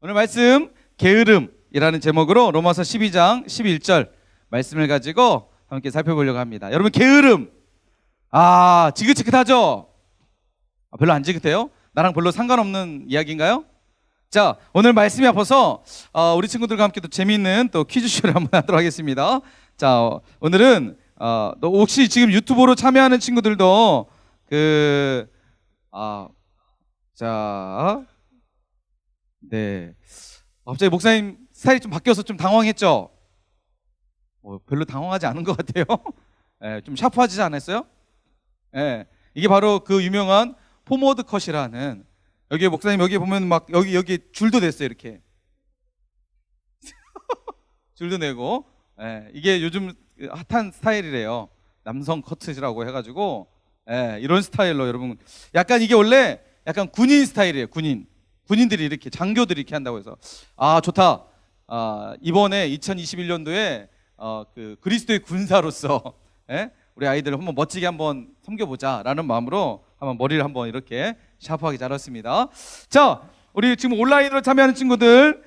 오늘 말씀 게으름이라는 제목으로 로마서 12장 11절 말씀을 가지고 함께 살펴보려고 합니다. 여러분, 게으름 지긋지긋하죠? 별로 안 지긋해요? 나랑 별로 상관없는 이야기인가요? 자, 오늘 말씀이 앞서서 우리 친구들과 함께 또 재미있는 또 퀴즈쇼를 한번 하도록 하겠습니다. 자, 오늘은 너 혹시 지금 유튜브로 참여하는 친구들도 네. 갑자기 목사님 스타일이 좀 바뀌어서 좀 당황했죠? 별로 당황하지 않은 것 같아요. 네, 좀 샤프하지 않았어요? 네, 이게 바로 그 유명한 포머드 컷이라는, 여기 목사님 여기 보면 막 여기 줄도 냈어요, 이렇게. 줄도 내고. 네, 이게 요즘 핫한 스타일이래요. 남성 커트라고 해가지고, 이런 스타일로 여러분, 약간 이게 원래 약간 군인 스타일이에요. 군인들이 이렇게, 장교들이 이렇게 한다고 해서 좋다. 이번에 2021년도에 그 그리스도의 군사로서 우리 아이들을 한번 멋지게 한번 섬겨보자라는 마음으로 한번 머리를 한번 이렇게 샤프하게 자랐습니다. 자, 우리 지금 온라인으로 참여하는 친구들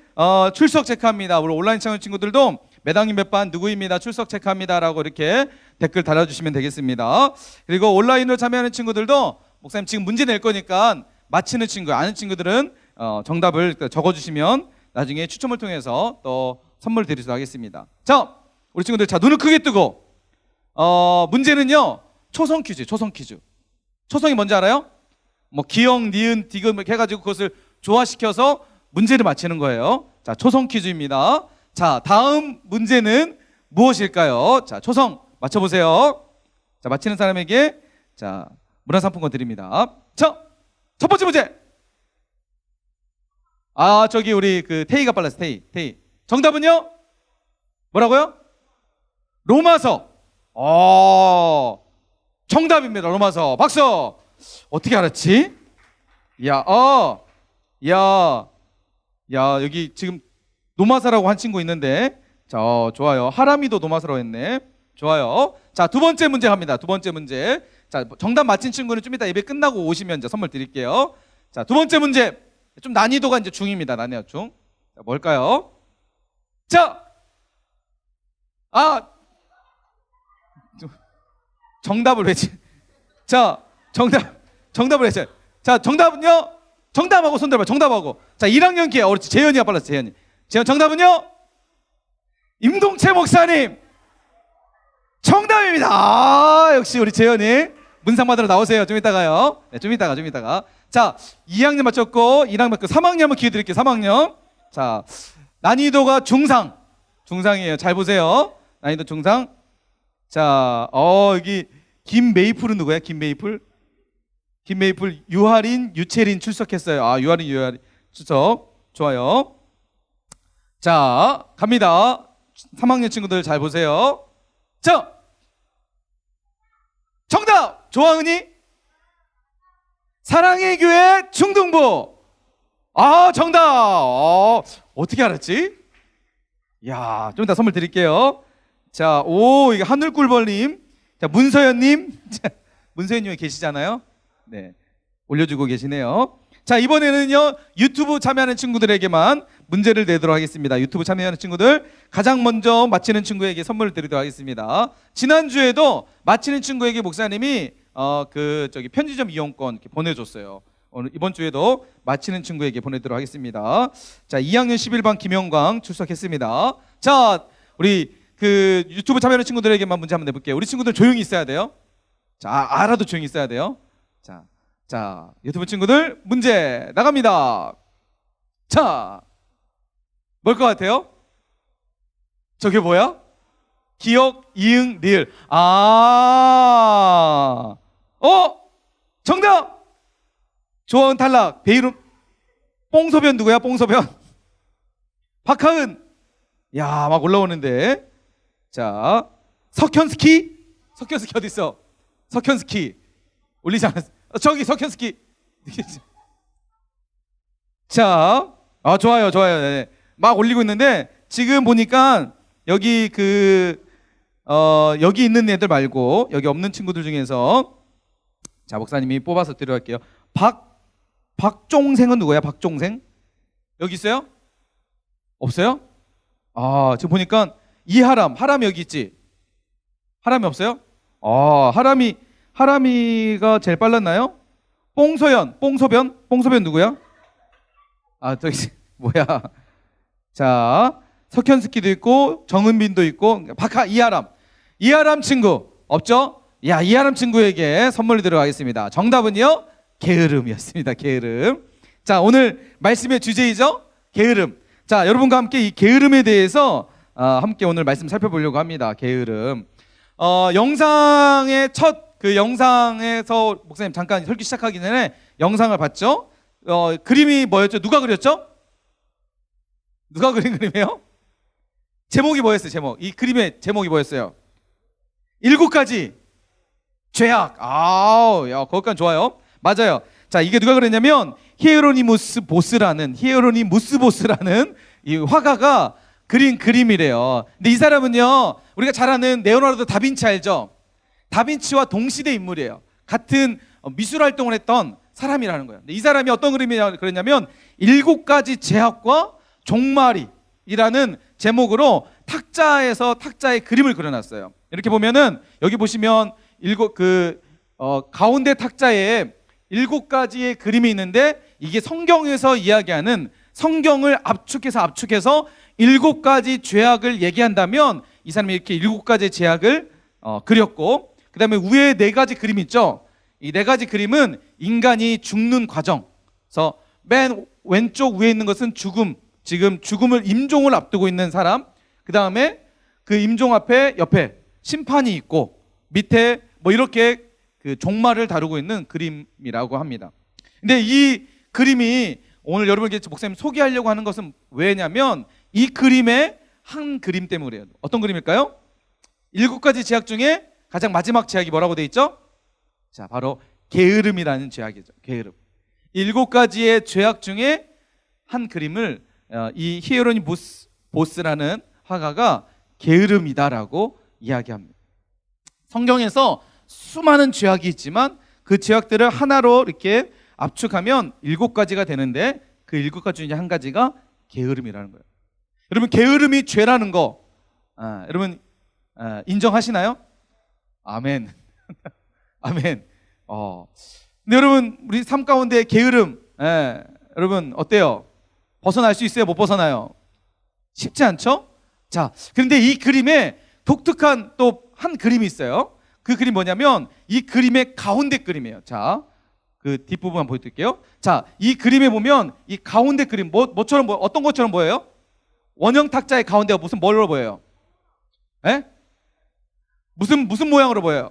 출석 체크합니다. 우리 온라인 참여 친구들도 매당님 몇 반 누구입니다, 출석 체크합니다라고 이렇게 댓글 달아주시면 되겠습니다. 그리고 온라인으로 참여하는 친구들도 목사님 지금 문제 낼 거니까 맞히는 친구, 아는 친구들은 정답을 적어주시면 나중에 추첨을 통해서 또 선물 드리도록 하겠습니다. 자, 우리 친구들, 자, 눈을 크게 뜨고 문제는요, 초성 퀴즈. 초성이 뭔지 알아요? 뭐 기역, 니은, 디귿 이렇게 해가지고 그것을 조화시켜서 문제를 맞히는 거예요. 자, 초성 퀴즈입니다. 자, 다음 문제는 무엇일까요? 자, 초성 맞춰보세요. 자, 맞히는 사람에게 자, 문화상품권 드립니다. 자, 첫 번째 문제. 저기 우리 그 태희가 빨랐어. 태희. 정답은요? 뭐라고요? 로마서. 정답입니다. 로마서. 박수. 어떻게 알았지? 여기 지금 노마사라고 한 친구 있는데, 자, 좋아요. 하람이도 노마사라고 했네. 좋아요. 자, 두 번째 문제 갑니다. 두 번째 문제. 자, 정답 맞힌 친구는 좀 이따 예배 끝나고 오시면 이제 선물 드릴게요. 자, 두 번째 문제. 좀 난이도가 이제 중입니다. 난이도 중. 자, 뭘까요? 자, 정답을 외치. 자, 정답을 외쳐. 자, 정답은요? 정답하고 손 들어봐. 정답하고. 자, 1학년 기회. 재현이가 빨랐어. 재현 정답은요? 임동채 목사님. 정답입니다. 역시 우리 재현이. 문상 받으러 나오세요. 좀 이따가요. 네, 좀 이따가. 자, 2학년 맞췄고 1학년 맞고 3학년 한번 기회 드릴게요. 3학년. 자, 난이도가 중상이에요. 잘 보세요. 난이도 중상. 자, 여기 김메이플은 누구야? 김메이플, 유하린, 유채린 출석했어요. 유하린 출석. 좋아요. 자, 갑니다. 3학년 친구들 잘 보세요. 자, 정답! 조하은이 사랑의 교회 중등부. 정답. 어떻게 알았지? 좀 이따 선물 드릴게요. 자, 이게 하늘꿀벌님. 자, 문서연님. 문서연님 여기 계시잖아요. 네, 올려주고 계시네요. 자, 이번에는요, 유튜브 참여하는 친구들에게만 문제를 내도록 하겠습니다. 유튜브 참여하는 친구들, 가장 먼저 맞히는 친구에게 선물을 드리도록 하겠습니다. 지난주에도 맞히는 친구에게 목사님이 편의점 이용권 이렇게 보내줬어요. 이번 주에도 맞히는 친구에게 보내도록 하겠습니다. 자, 2학년 11반 김영광 출석했습니다. 자, 우리 그 유튜브 참여하는 친구들에게만 문제 한번 내볼게요. 우리 친구들 조용히 있어야 돼요. 자, 알아도 조용히 있어야 돼요. 자, 유튜브 친구들 문제 나갑니다. 자, 뭘 것 같아요? 저게 뭐야? 기역, 이응, 리을. 정답! 조하은 탈락. 배이름. 뽕소변 누구야? 뽕소변. 박하은. 막 올라오는데. 자, 석현스키 어디 있어? 석현스키 올리지 않았어. 저기 석현스키. 자, 좋아요. 네. 막 올리고 있는데 지금 보니까 여기 여기 있는 애들 말고 여기 없는 친구들 중에서, 자, 목사님이 뽑아서 드려갈게요. 박종생은 누구야? 박종생? 여기 있어요? 없어요? 지금 보니까 이하람, 하람이 여기 있지. 하람이 없어요? 하람이가 제일 빨랐나요? 뽕소변 누구야? 저기 뭐야? 자, 석현스키도 있고 정은빈도 있고 이하람 친구 없죠? 야, 이하람 친구에게 선물을 들어가겠습니다. 정답은요, 게으름이었습니다. 게으름. 자, 오늘 말씀의 주제이죠, 게으름. 자, 여러분과 함께 이 게으름에 대해서 함께 오늘 말씀 살펴보려고 합니다. 게으름. 영상의 그 영상에서 목사님 잠깐 설교 시작하기 전에 영상을 봤죠? 그림이 뭐였죠? 누가 그렸죠? 누가 그린 그림이에요? 제목이 뭐였어요? 이 그림의 제목이 뭐였어요? 7가지 죄악. 야, 거기까지 좋아요. 맞아요. 자, 이게 누가 그랬냐면 히에로니무스 보스라는 이 화가가 그린 그림이래요. 근데 이 사람은요, 우리가 잘 아는 레오나르도 다빈치 알죠? 다빈치와 동시대 인물이에요. 같은 미술 활동을 했던 사람이라는 거예요. 근데 이 사람이 어떤 그림이냐고 그랬냐면 7가지 죄악과 종말이라는 제목으로 탁자의 그림을 그려놨어요. 이렇게 보면은 여기 보시면 가운데 탁자에 7가지의 그림이 있는데, 이게 성경에서 이야기하는, 성경을 압축해서 7가지 죄악을 얘기한다면 이 사람이 이렇게 7가지의 죄악을 그렸고, 그 다음에 위에 4가지 그림 있죠. 이 4가지 그림은 인간이 죽는 과정. 그래서 맨 왼쪽 위에 있는 것은 죽음, 지금 임종을 앞두고 있는 사람. 그 다음에 그 임종 옆에 심판이 있고, 밑에 뭐 이렇게 그 종말을 다루고 있는 그림이라고 합니다. 근데 이 그림이 오늘 여러분께 목사님 소개하려고 하는 것은 왜냐면 이 그림의 한 그림 때문에 그래요. 어떤 그림일까요? 7가지 죄악 중에 가장 마지막 죄악이 뭐라고 돼 있죠? 자, 바로 게으름이라는 죄악이죠. 게으름. 7가지의 죄악 중에 한 그림을 이 히에로니무스라는 화가가 게으름이다라고 이야기합니다. 성경에서 수많은 죄악이 있지만 그 죄악들을 하나로 이렇게 압축하면 7가지가 되는데, 그 7가지 중에 한 가지가 게으름이라는 거예요. 여러분, 게으름이 죄라는 거 여러분 인정하시나요? 아멘. 아멘. 근데 여러분, 우리 삶 가운데 게으름, 여러분 어때요? 벗어날 수 있어요? 못 벗어나요? 쉽지 않죠? 자, 그런데 이 그림에 독특한 또 한 그림이 있어요. 그 그림 뭐냐면 이 그림의 가운데 그림이에요. 자, 그 뒷부분만 보여드릴게요. 자, 이 그림에 보면 이 가운데 그림 뭐처럼 어떤 것처럼 보여요? 원형 탁자의 가운데가 무슨 뭘로 보여요? 무슨 모양으로 보여요?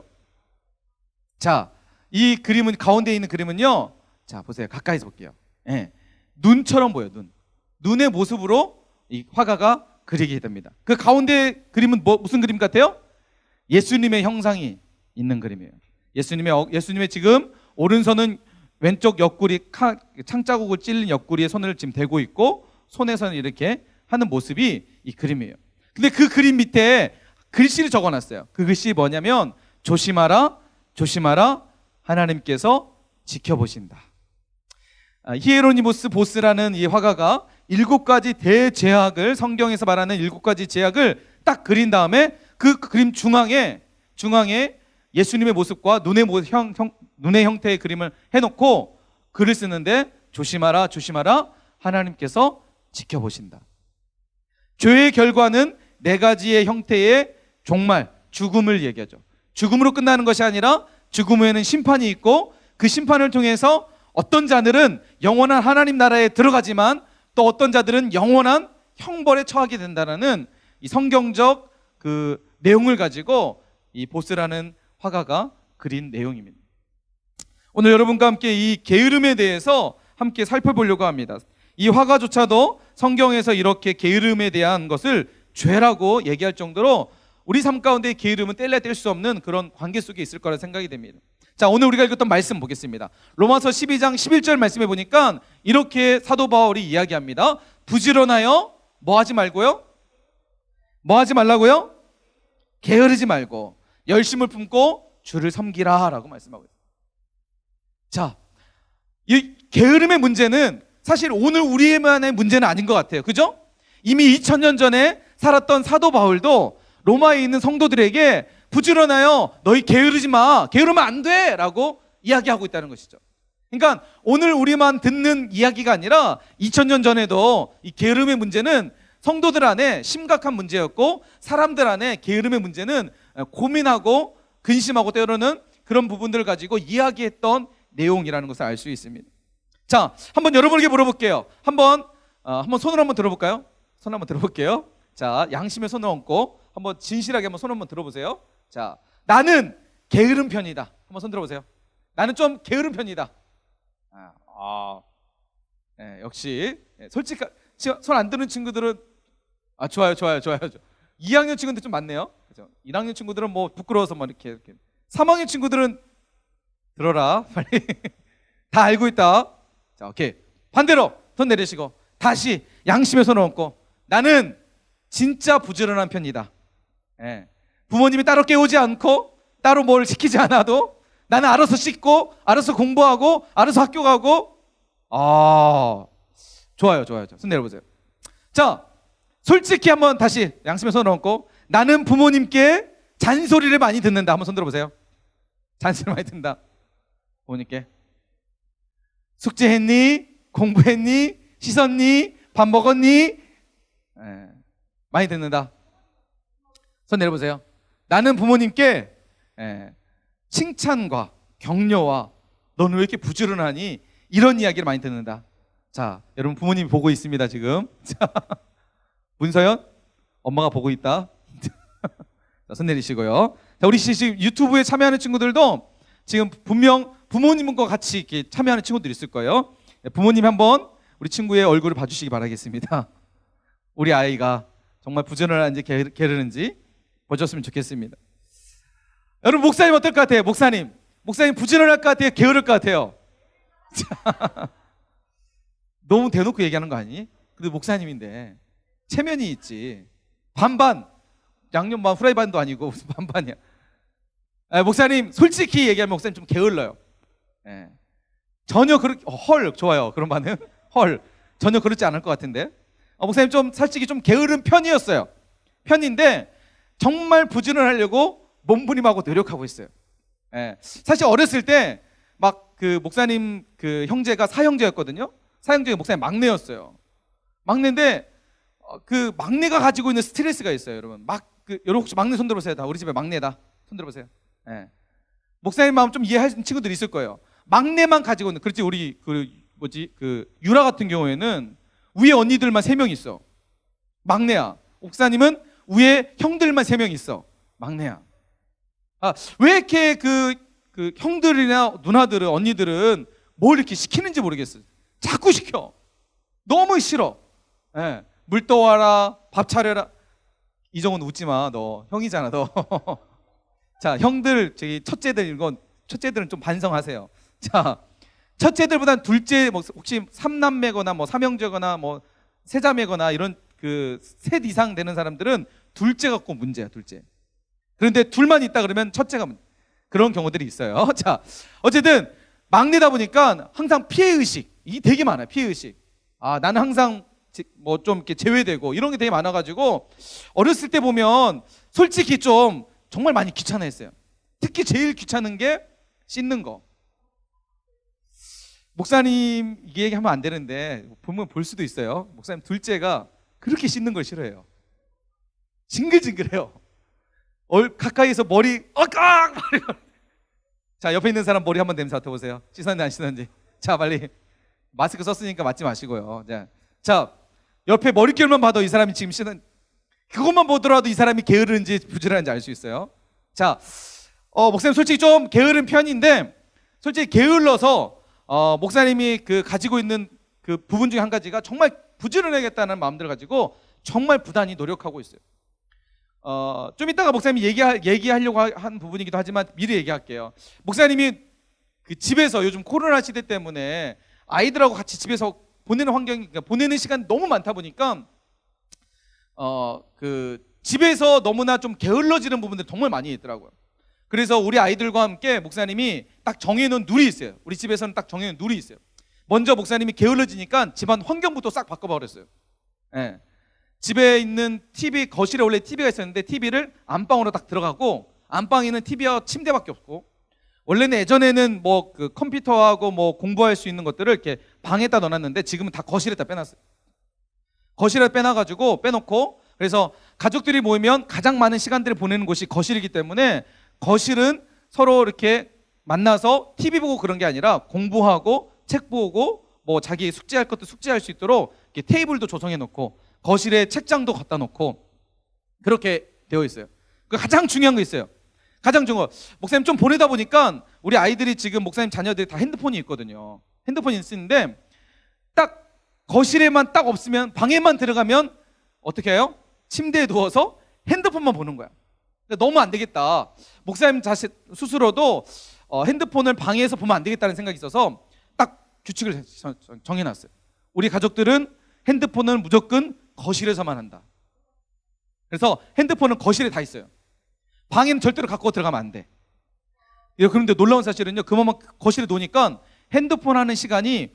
자, 이 그림은, 가운데 있는 그림은요, 자, 보세요. 가까이서 볼게요. 눈처럼 보여요. 눈의 모습으로 이 화가가 그리게 됩니다. 그 가운데 그림은 무슨 그림 같아요? 예수님의 형상이 있는 그림이에요. 예수님의 지금 오른손은 왼쪽 옆구리, 창자국을 찔린 옆구리에 손을 지금 대고 있고, 손에서는 이렇게 하는 모습이 이 그림이에요. 근데 그 그림 밑에 글씨를 적어놨어요. 그 글씨 뭐냐면 조심하라, 조심하라, 하나님께서 지켜보신다. 히에로니무스 보스라는 이 화가가 7가지 대죄악을, 성경에서 말하는 7가지 죄악을 딱 그린 다음에 그 그림 중앙에 예수님의 모습과 눈의 형태의 그림을 해놓고 글을 쓰는데, 조심하라, 조심하라, 하나님께서 지켜보신다. 죄의 결과는 4가지의 형태의 종말, 죽음을 얘기하죠. 죽음으로 끝나는 것이 아니라 죽음 후에는 심판이 있고, 그 심판을 통해서 어떤 자들은 영원한 하나님 나라에 들어가지만 또 어떤 자들은 영원한 형벌에 처하게 된다는 이 성경적 그 내용을 가지고 이 보스라는 화가가 그린 내용입니다. 오늘 여러분과 함께 이 게으름에 대해서 함께 살펴보려고 합니다. 이 화가조차도 성경에서 이렇게 게으름에 대한 것을 죄라고 얘기할 정도로 우리 삶 가운데 게으름은 뗄래야 뗄 수 없는 그런 관계 속에 있을 거라 생각이 됩니다. 자, 오늘 우리가 읽었던 말씀 보겠습니다. 로마서 12장 11절 말씀에 보니까 이렇게 사도 바울이 이야기합니다. 부지런하여 뭐 하지 말고요? 뭐 하지 말라고요? 게으르지 말고 열심을 품고 주를 섬기라 라고 말씀하고 있습니다. 자, 이 게으름의 문제는 사실 오늘 우리만의 문제는 아닌 것 같아요. 그죠? 이미 2000년 전에 살았던 사도 바울도 로마에 있는 성도들에게 부지런하여 너희 게으르지 마, 게으르면 안 돼 라고 이야기하고 있다는 것이죠. 그러니까 오늘 우리만 듣는 이야기가 아니라 2000년 전에도 이 게으름의 문제는 성도들 안에 심각한 문제였고, 사람들 안에 게으름의 문제는 고민하고 근심하고 때로는 그런 부분들을 가지고 이야기했던 내용이라는 것을 알 수 있습니다. 자, 한번 여러분에게 물어볼게요. 한번 손을 한번 들어볼까요? 손 한번 들어볼게요. 자, 양심의 손을 얹고 한번 진실하게 한번 손 한번 들어보세요. 자, 나는 게으른 편이다. 한번 손 들어보세요. 나는 좀 게으른 편이다. 네, 역시 솔직히 손 안 드는 친구들은 좋아요. 2학년 친구들 좀 많네요. 그죠? 1학년 친구들은 뭐 부끄러워서 뭐 이렇게. 3학년 친구들은 들어라 빨리. 다 알고 있다. 자, 오케이. 반대로 손 내리시고 다시 양심의 손을 얹고 나는 진짜 부지런한 편이다. 예. 부모님이 따로 깨우지 않고 따로 뭘 시키지 않아도 나는 알아서 씻고 알아서 공부하고 알아서 학교 가고. 좋아요. 손 내려보세요. 자, 솔직히 한번 다시 양심의 손을 얹고 나는 부모님께 잔소리를 많이 듣는다. 한번 손 들어보세요. 잔소리 많이 듣는다. 부모님께 숙제했니? 공부했니? 씻었니? 밥 먹었니? 많이 듣는다. 손 내려보세요. 나는 부모님께 칭찬과 격려와 너는 왜 이렇게 부지런하니? 이런 이야기를 많이 듣는다. 자, 여러분 부모님이 보고 있습니다 지금. 자, 문서연 엄마가 보고 있다. 자, 손 내리시고요. 자, 우리 지금 유튜브에 참여하는 친구들도 지금 분명 부모님과 같이 이렇게 참여하는 친구들이 있을 거예요. 부모님 한번 우리 친구의 얼굴을 봐주시기 바라겠습니다. 우리 아이가 정말 부지런한지 게으른지 보셨으면 좋겠습니다. 여러분 목사님 어떨 것 같아요? 목사님 부지런할 것 같아요? 게으를 것 같아요? 자, 너무 대놓고 얘기하는 거 아니니? 근데 목사님인데 체면이 있지. 반반 양념 반 후라이 반도 아니고 무슨 반반이야. 목사님 솔직히 얘기하면 목사님 좀 게을러요. 전혀 그렇게 좋아요. 그런 반응 전혀 그렇지 않을 것 같은데. 목사님 좀 솔직히 좀 게으른 편인데 정말 부지런하려고 몸부림하고 노력하고 있어요. 사실 어렸을 때 막 그 목사님 그 형제가 사형제였거든요. 사형제 목사님 막내였어요. 막내인데 그 막내가 가지고 있는 스트레스가 있어요, 여러분. 여러분 혹시 막내 손 들어보세요. 다 우리 집에 막내다. 손 들어보세요. 목사님 마음 좀 이해하시는 친구들이 있을 거예요. 막내만 가지고 있는. 그렇지, 우리 유라 같은 경우에는 위에 언니들만 3명 있어. 막내야. 목사님은 위에 형들만 3명 있어. 막내야. 왜 이렇게 그 형들이나 누나들은 언니들은 뭘 이렇게 시키는지 모르겠어요. 자꾸 시켜. 너무 싫어. 물 떠와라, 밥 차려라. 이정은 웃지 마. 너 형이잖아, 너. 자, 형들 첫째들은 좀 반성하세요. 자, 첫째들보단 둘째, 혹시 3남매거나 삼형제거나 세자매거나 이런 셋 이상 되는 사람들은 둘째가 꼭 문제야, 둘째. 그런데 둘만 있다 그러면 첫째가 문제. 그런 경우들이 있어요. 자, 어쨌든 막내다 보니까 항상 피해의식, 이게 되게 많아요. 피해의식. 나는 항상 좀 이렇게 제외되고 이런 게 되게 많아가지고 어렸을 때 보면 솔직히 좀 정말 많이 귀찮아했어요. 특히 제일 귀찮은 게 씻는 거. 목사님 이게 얘기하면 안 되는데 보면 볼 수도 있어요. 목사님 둘째가 그렇게 씻는 걸 싫어해요. 징글징글해요. 가까이서 머리 자, 옆에 있는 사람 머리 한번 냄새 맡아보세요. 씻었는지 안 씻었는지. 자, 빨리. 마스크 썼으니까 맡지 마시고요. 자, 옆에 머릿결만 봐도 이 사람이 지금 그것만 보더라도 이 사람이 게으른지 부지런한지 알 수 있어요. 자, 목사님 솔직히 좀 게으른 편인데 솔직히 게을러서 목사님이 가지고 있는 그 부분 중에 한 가지가 정말 부지런하겠다는 마음들 가지고 정말 부단히 노력하고 있어요. 좀 이따가 목사님이 얘기하려고 한 부분이기도 하지만 미리 얘기할게요. 목사님이 집에서 요즘 코로나 시대 때문에 아이들하고 같이 집에서 보내는 시간이 너무 많다 보니까 집에서 너무나 좀 게을러지는 부분들이 정말 많이 있더라고요. 그래서 우리 아이들과 함께 목사님이 딱 정해놓은 룰이 있어요. 우리 집에서는 딱 정해놓은 룰이 있어요. 먼저 목사님이 게을러지니까 집안 환경부터 싹 바꿔버렸어요. 집에 있는 TV, 거실에 원래 TV가 있었는데 TV를 안방으로 딱 들어가고, 안방에는 TV와 침대밖에 없고, 원래는 예전에는 뭐 그 컴퓨터하고 뭐 공부할 수 있는 것들을 이렇게 방에다 넣어놨는데 지금은 다 거실에다 빼놨어요. 거실에 빼놓고, 그래서 가족들이 모이면 가장 많은 시간들을 보내는 곳이 거실이기 때문에 거실은 서로 이렇게 만나서 TV 보고 그런 게 아니라 공부하고 책 보고 뭐 자기 숙제할 것도 숙제할 수 있도록 이렇게 테이블도 조성해 놓고 거실에 책장도 갖다 놓고 그렇게 되어 있어요. 그 가장 중요한 거 있어요. 가장 중요한 거, 목사님 좀 보내다 보니까 우리 아이들이 지금 목사님 자녀들이 다 핸드폰이 있거든요. 핸드폰이 있는데 딱 거실에만 딱 없으면, 방에만 들어가면 어떻게 해요? 침대에 누워서 핸드폰만 보는 거야. 너무 안 되겠다. 목사님 자신 스스로도 핸드폰을 방에서 보면 안 되겠다는 생각이 있어서 딱 규칙을 정해놨어요. 우리 가족들은 핸드폰을 무조건 거실에서만 한다. 그래서 핸드폰은 거실에 다 있어요. 방에는 절대로 갖고 들어가면 안 돼. 그런데 놀라운 사실은요, 그만큼 거실에 놓으니까 핸드폰 하는 시간이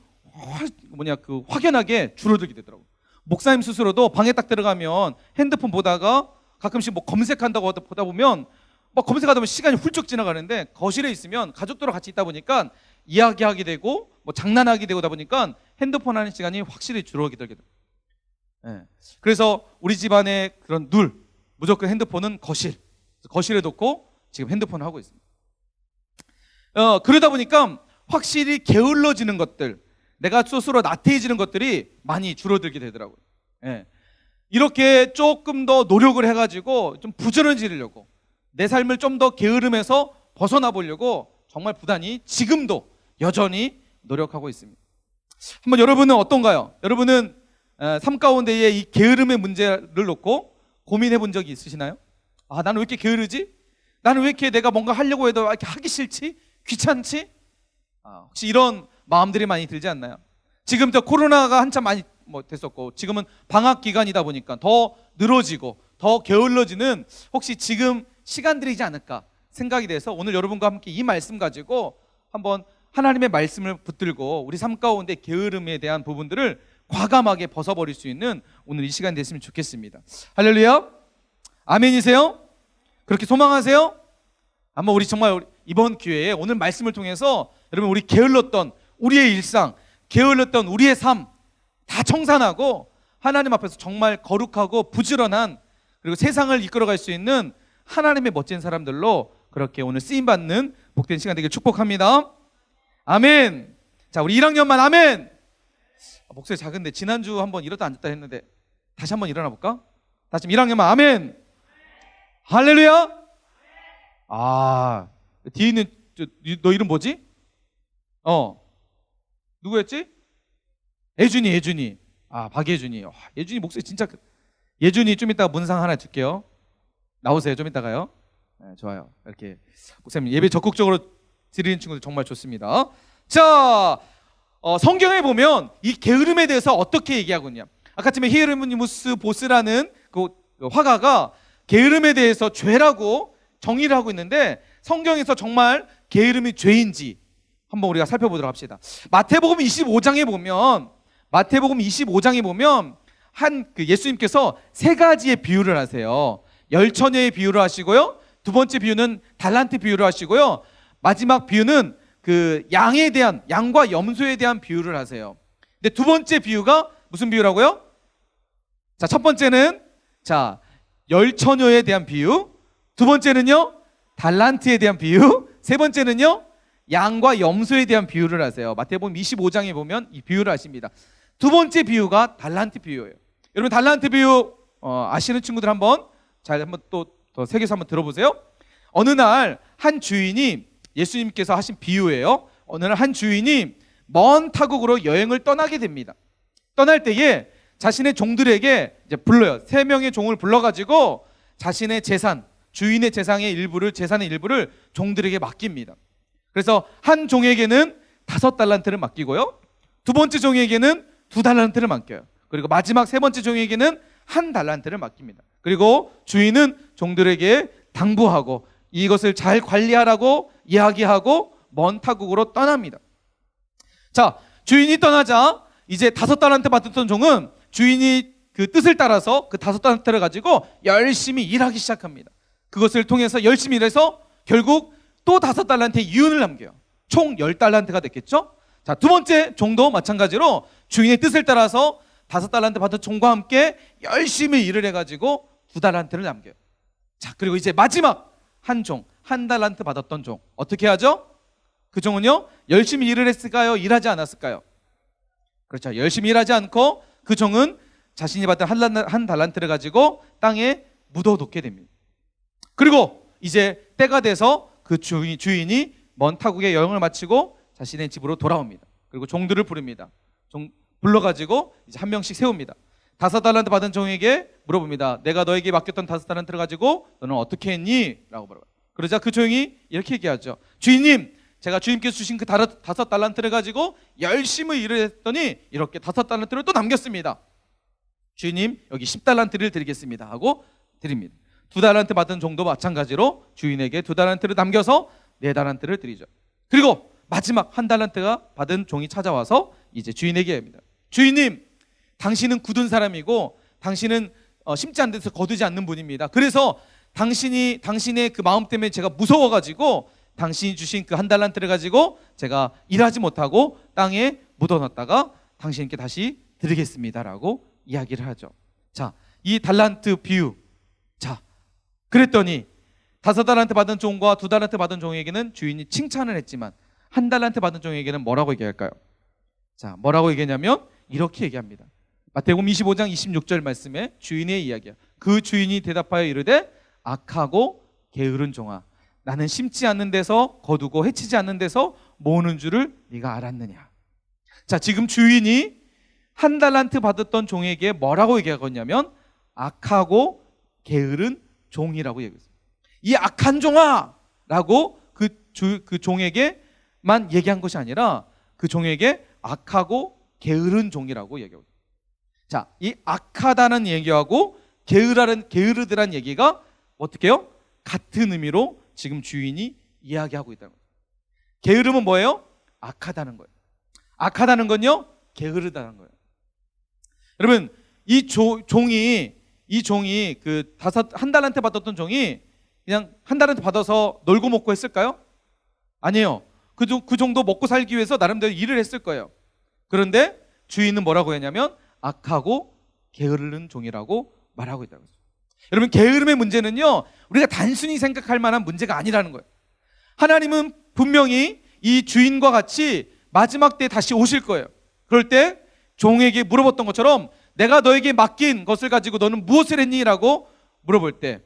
확연하게 줄어들게 되더라고요. 목사님 스스로도 방에 딱 들어가면 핸드폰 보다가 가끔씩 뭐 검색한다고 보다 보면 막 검색하다 보면 시간이 훌쩍 지나가는데, 거실에 있으면 가족들과 같이 있다 보니까 이야기하게 되고 뭐 장난하게 되다 보니까 핸드폰 하는 시간이 확실히 줄어들게 돼요. 네. 그래서 우리 집안의 그런 무조건 핸드폰은 거실에 놓고 지금 핸드폰을 하고 있습니다. 그러다 보니까 확실히 게을러지는 것들, 내가 스스로 나태해지는 것들이 많이 줄어들게 되더라고요. 예. 이렇게 조금 더 노력을 해가지고 좀 부지런해지려고, 내 삶을 좀 더 게으름에서 벗어나 보려고 정말 부단히 지금도 여전히 노력하고 있습니다. 한번 여러분은 어떤가요? 여러분은 삶 가운데에 이 게으름의 문제를 놓고 고민해 본 적이 있으시나요? 아, 나는 왜 이렇게 게으르지? 나는 왜 이렇게 내가 뭔가 하려고 해도 이렇게 하기 싫지? 귀찮지? 혹시 이런 마음들이 많이 들지 않나요? 지금 저 코로나가 한참 많이 됐었고, 지금은 방학 기간이다 보니까 더 늘어지고 더 게을러지는 혹시 지금 시간들이지 않을까 생각이 돼서 오늘 여러분과 함께 이 말씀 가지고 한번 하나님의 말씀을 붙들고 우리 삶 가운데 게으름에 대한 부분들을 과감하게 벗어버릴 수 있는 오늘 이 시간 됐으면 좋겠습니다. 할렐루야, 아멘이세요? 그렇게 소망하세요? 아마 우리 정말 이번 기회에 오늘 말씀을 통해서 여러분, 우리 게을렀던 우리의 일상, 게을렀던 우리의 삶 다 청산하고 하나님 앞에서 정말 거룩하고 부지런한, 그리고 세상을 이끌어갈 수 있는 하나님의 멋진 사람들로 그렇게 오늘 쓰임받는 복된 시간 되길 축복합니다. 아멘. 자, 우리 1학년만 아멘. 목소리 작은데 지난주 한번 이러다 앉았다 했는데 다시 한번 일어나 볼까? 다시 1학년만 아멘. 할렐루야. 뒤에 있는 너 이름 뭐지? 누구였지? 예준이. 박예준이. 예준이 목소리 진짜 예준이 좀 이따가 문상 하나 줄게요. 나오세요. 좀 이따가요. 네, 좋아요. 이렇게 목사님 예배 적극적으로 드리는 친구들 정말 좋습니다. 자, 성경에 보면 이 게으름에 대해서 어떻게 얘기하고 있냐? 아까 전에 히에로니무스 보스라는 그 화가가 게으름에 대해서 죄라고 정의를 하고 있는데, 성경에서 정말 게으름이 죄인지 한번 우리가 살펴보도록 합시다. 마태복음 25장에 보면 예수님께서 세 가지의 비유를 하세요. 열처녀의 비유를 하시고요, 두 번째 비유는 달란트 비유를 하시고요, 마지막 비유는 그 양과 염소에 대한 비유를 하세요. 근데 두 번째 비유가 무슨 비유라고요? 자, 첫 번째는 열처녀에 대한 비유, 두 번째는요 달란트에 대한 비유, 세 번째는요 양과 염소에 대한 비유를 하세요. 마태복음 25장에 보면 이 비유를 하십니다. 두 번째 비유가 달란트 비유예요. 여러분, 달란트 비유 아시는 친구들 한번 또 새겨서 한번 들어보세요. 어느 날 한 주인이, 예수님께서 하신 비유예요. 어느 날 한 주인이 먼 타국으로 여행을 떠나게 됩니다. 떠날 때에 자신의 종들에게 이제 불러요. 3명의 종을 불러가지고 자신의 주인의 재산의 일부를 종들에게 맡깁니다. 그래서 한 종에게는 5달란트를 맡기고요, 두 번째 종에게는 2달란트를 맡겨요. 그리고 마지막 세 번째 종에게는 1달란트를 맡깁니다. 그리고 주인은 종들에게 당부하고 이것을 잘 관리하라고 이야기하고 먼 타국으로 떠납니다. 자, 주인이 떠나자 이제 5달란트 받았던 종은 주인이 그 뜻을 따라서 그 5달란트를 가지고 열심히 일하기 시작합니다. 그것을 통해서 열심히 일해서 결국 또 5달란트의 이윤을 남겨요. 총 10달란트가 됐겠죠? 자, 두 번째 종도 마찬가지로 주인의 뜻을 따라서 5달란트 받은 종과 함께 열심히 일을 해가지고 9달란트를 남겨요. 자, 그리고 이제 마지막 한 종, 1달란트 받았던 종 어떻게 하죠? 그 종은요, 열심히 일을 했을까요? 일하지 않았을까요? 그렇죠. 열심히 일하지 않고 그 종은 자신이 받은 1달란트를 가지고 땅에 묻어놓게 됩니다. 그리고 이제 때가 돼서 그 주인이 먼 타국의 여행을 마치고 자신의 집으로 돌아옵니다. 그리고 종들을 부릅니다. 불러가지고 이제 한 명씩 세웁니다. 5달란트 받은 종에게 물어봅니다. 내가 너에게 맡겼던 5달란트를 가지고 너는 어떻게 했니? 라고 물어봐요. 그러자 그 종이 이렇게 얘기하죠. 주인님, 제가 주님께서 주신 그 5달란트를 가지고 열심히 일을 했더니 이렇게 5달란트를 또 남겼습니다. 주인님, 여기 10달란트를 드리겠습니다 하고 드립니다. 2달란트 받은 종도 마찬가지로 주인에게 2달란트를 남겨서 4달란트를 드리죠. 그리고 마지막 1달란트가 받은 종이 찾아와서 이제 주인에게 합니다. 주인님, 당신은 굳은 사람이고 당신은 심지 않는 데서 거두지 않는 분입니다. 그래서 당신의 그 마음 때문에 제가 무서워가지고 당신이 주신 그 1달란트를 가지고 제가 일하지 못하고 땅에 묻어놨다가 당신께 다시 드리겠습니다라고 이야기를 하죠. 자, 이 달란트 비유. 자, 그랬더니 5달란트 받은 종과 2달란트 받은 종에게는 주인이 칭찬을 했지만 1달란트 받은 종에게는 뭐라고 얘기할까요? 자, 뭐라고 얘기하냐면 이렇게 얘기합니다. 마태복음 25장 26절 말씀에 주인의 이야기야. 그 주인이 대답하여 이르되 악하고 게으른 종아, 나는 심지 않는 데서 거두고 해치지 않는 데서 모으는 줄을 네가 알았느냐. 자, 지금 주인이 1달란트 받았던 종에게 뭐라고 얘기하겠냐면 악하고 게으른 종이라고 얘기했어요. 이 악한 종아 라고 그 종에게만 얘기한 것이 아니라 그 종에게 악하고 게으른 종이라고 얘기하고 있어요. 자, 이 악하다는 얘기하고 게으르다는 얘기가 어떻게 해요? 같은 의미로 지금 주인이 이야기하고 있다는 거예요. 게으름은 뭐예요? 악하다는 거예요. 악하다는 건요, 게으르다는 거예요. 여러분, 이 종이 그 1달란트 받았던 종이 그냥 1달란트 받아서 놀고 먹고 했을까요? 아니에요. 그 정도 먹고 살기 위해서 나름대로 일을 했을 거예요. 그런데 주인은 뭐라고 했냐면 악하고 게으른 종이라고 말하고 있다고 했어요. 여러분, 게으름의 문제는요, 우리가 단순히 생각할 만한 문제가 아니라는 거예요. 하나님은 분명히 이 주인과 같이 마지막 때에 다시 오실 거예요. 그럴 때 종에게 물어봤던 것처럼 내가 너에게 맡긴 것을 가지고 너는 무엇을 했니? 라고 물어볼 때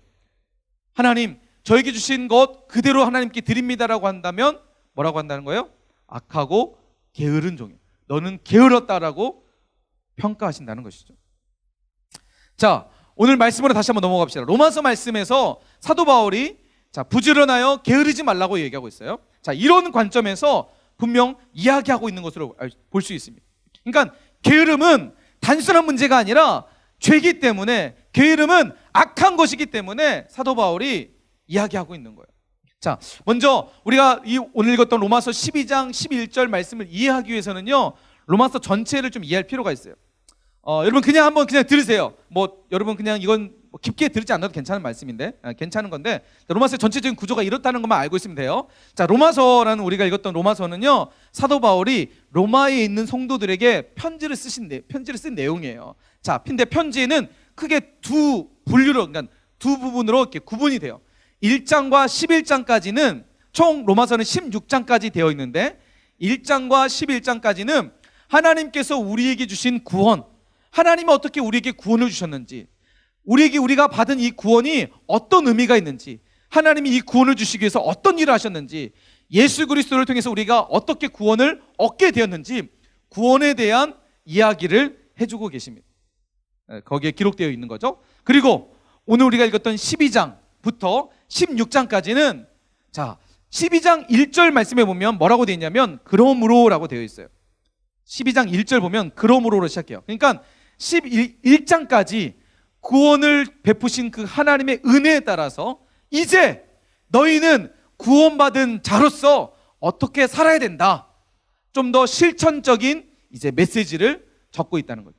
하나님, 저에게 주신 것 그대로 하나님께 드립니다라고 한다면 뭐라고 한다는 거예요? 악하고 게으른 종이에요. 너는 게을렀다라고 평가하신다는 것이죠. 자, 오늘 말씀으로 다시 한번 넘어가 봅시다. 로마서 말씀에서 사도 바울이 부지런하여 게으르지 말라고 얘기하고 있어요. 자, 이런 관점에서 분명 이야기하고 있는 것으로 볼 수 있습니다. 그러니까 게으름은 단순한 문제가 아니라 죄이기 때문에, 게으름은 악한 것이기 때문에 사도 바울이 이야기하고 있는 거예요. 자, 먼저 우리가 오늘 읽었던 로마서 12장 11절 말씀을 이해하기 위해서는요, 로마서 전체를 좀 이해할 필요가 있어요. 여러분 그냥 들으세요. 여러분 그냥 이건 깊게 들지 않아도 괜찮은 말씀인데, 괜찮은 건데, 로마서의 전체적인 구조가 이렇다는 것만 알고 있으면 돼요. 자, 로마서라는 우리가 읽었던 로마서는요, 사도 바울이 로마에 있는 성도들에게 편지를 쓴 내용이에요. 자, 근데 편지에는 크게 두 분류로, 그러니까 두 부분으로 이렇게 구분이 돼요. 1장과 11장까지는 총 로마서는 16장까지 되어 있는데 1장과 11장까지는 하나님께서 우리에게 주신 구원, 하나님이 어떻게 우리에게 구원을 주셨는지, 우리가 받은 이 구원이 어떤 의미가 있는지, 하나님이 이 구원을 주시기 위해서 어떤 일을 하셨는지, 예수 그리스도를 통해서 우리가 어떻게 구원을 얻게 되었는지, 구원에 대한 이야기를 해주고 계십니다. 거기에 기록되어 있는 거죠. 그리고 오늘 우리가 읽었던 12장부터 16장까지는, 자, 12장 1절 말씀에 보면 뭐라고 되어 있냐면 그러므로라고 되어 있어요. 12장 1절 보면 그러므로로 시작해요. 그러니까 11장까지 구원을 베푸신 그 하나님의 은혜에 따라서 이제 너희는 구원받은 자로서 어떻게 살아야 된다, 좀 더 실천적인 이제 메시지를 적고 있다는 거죠.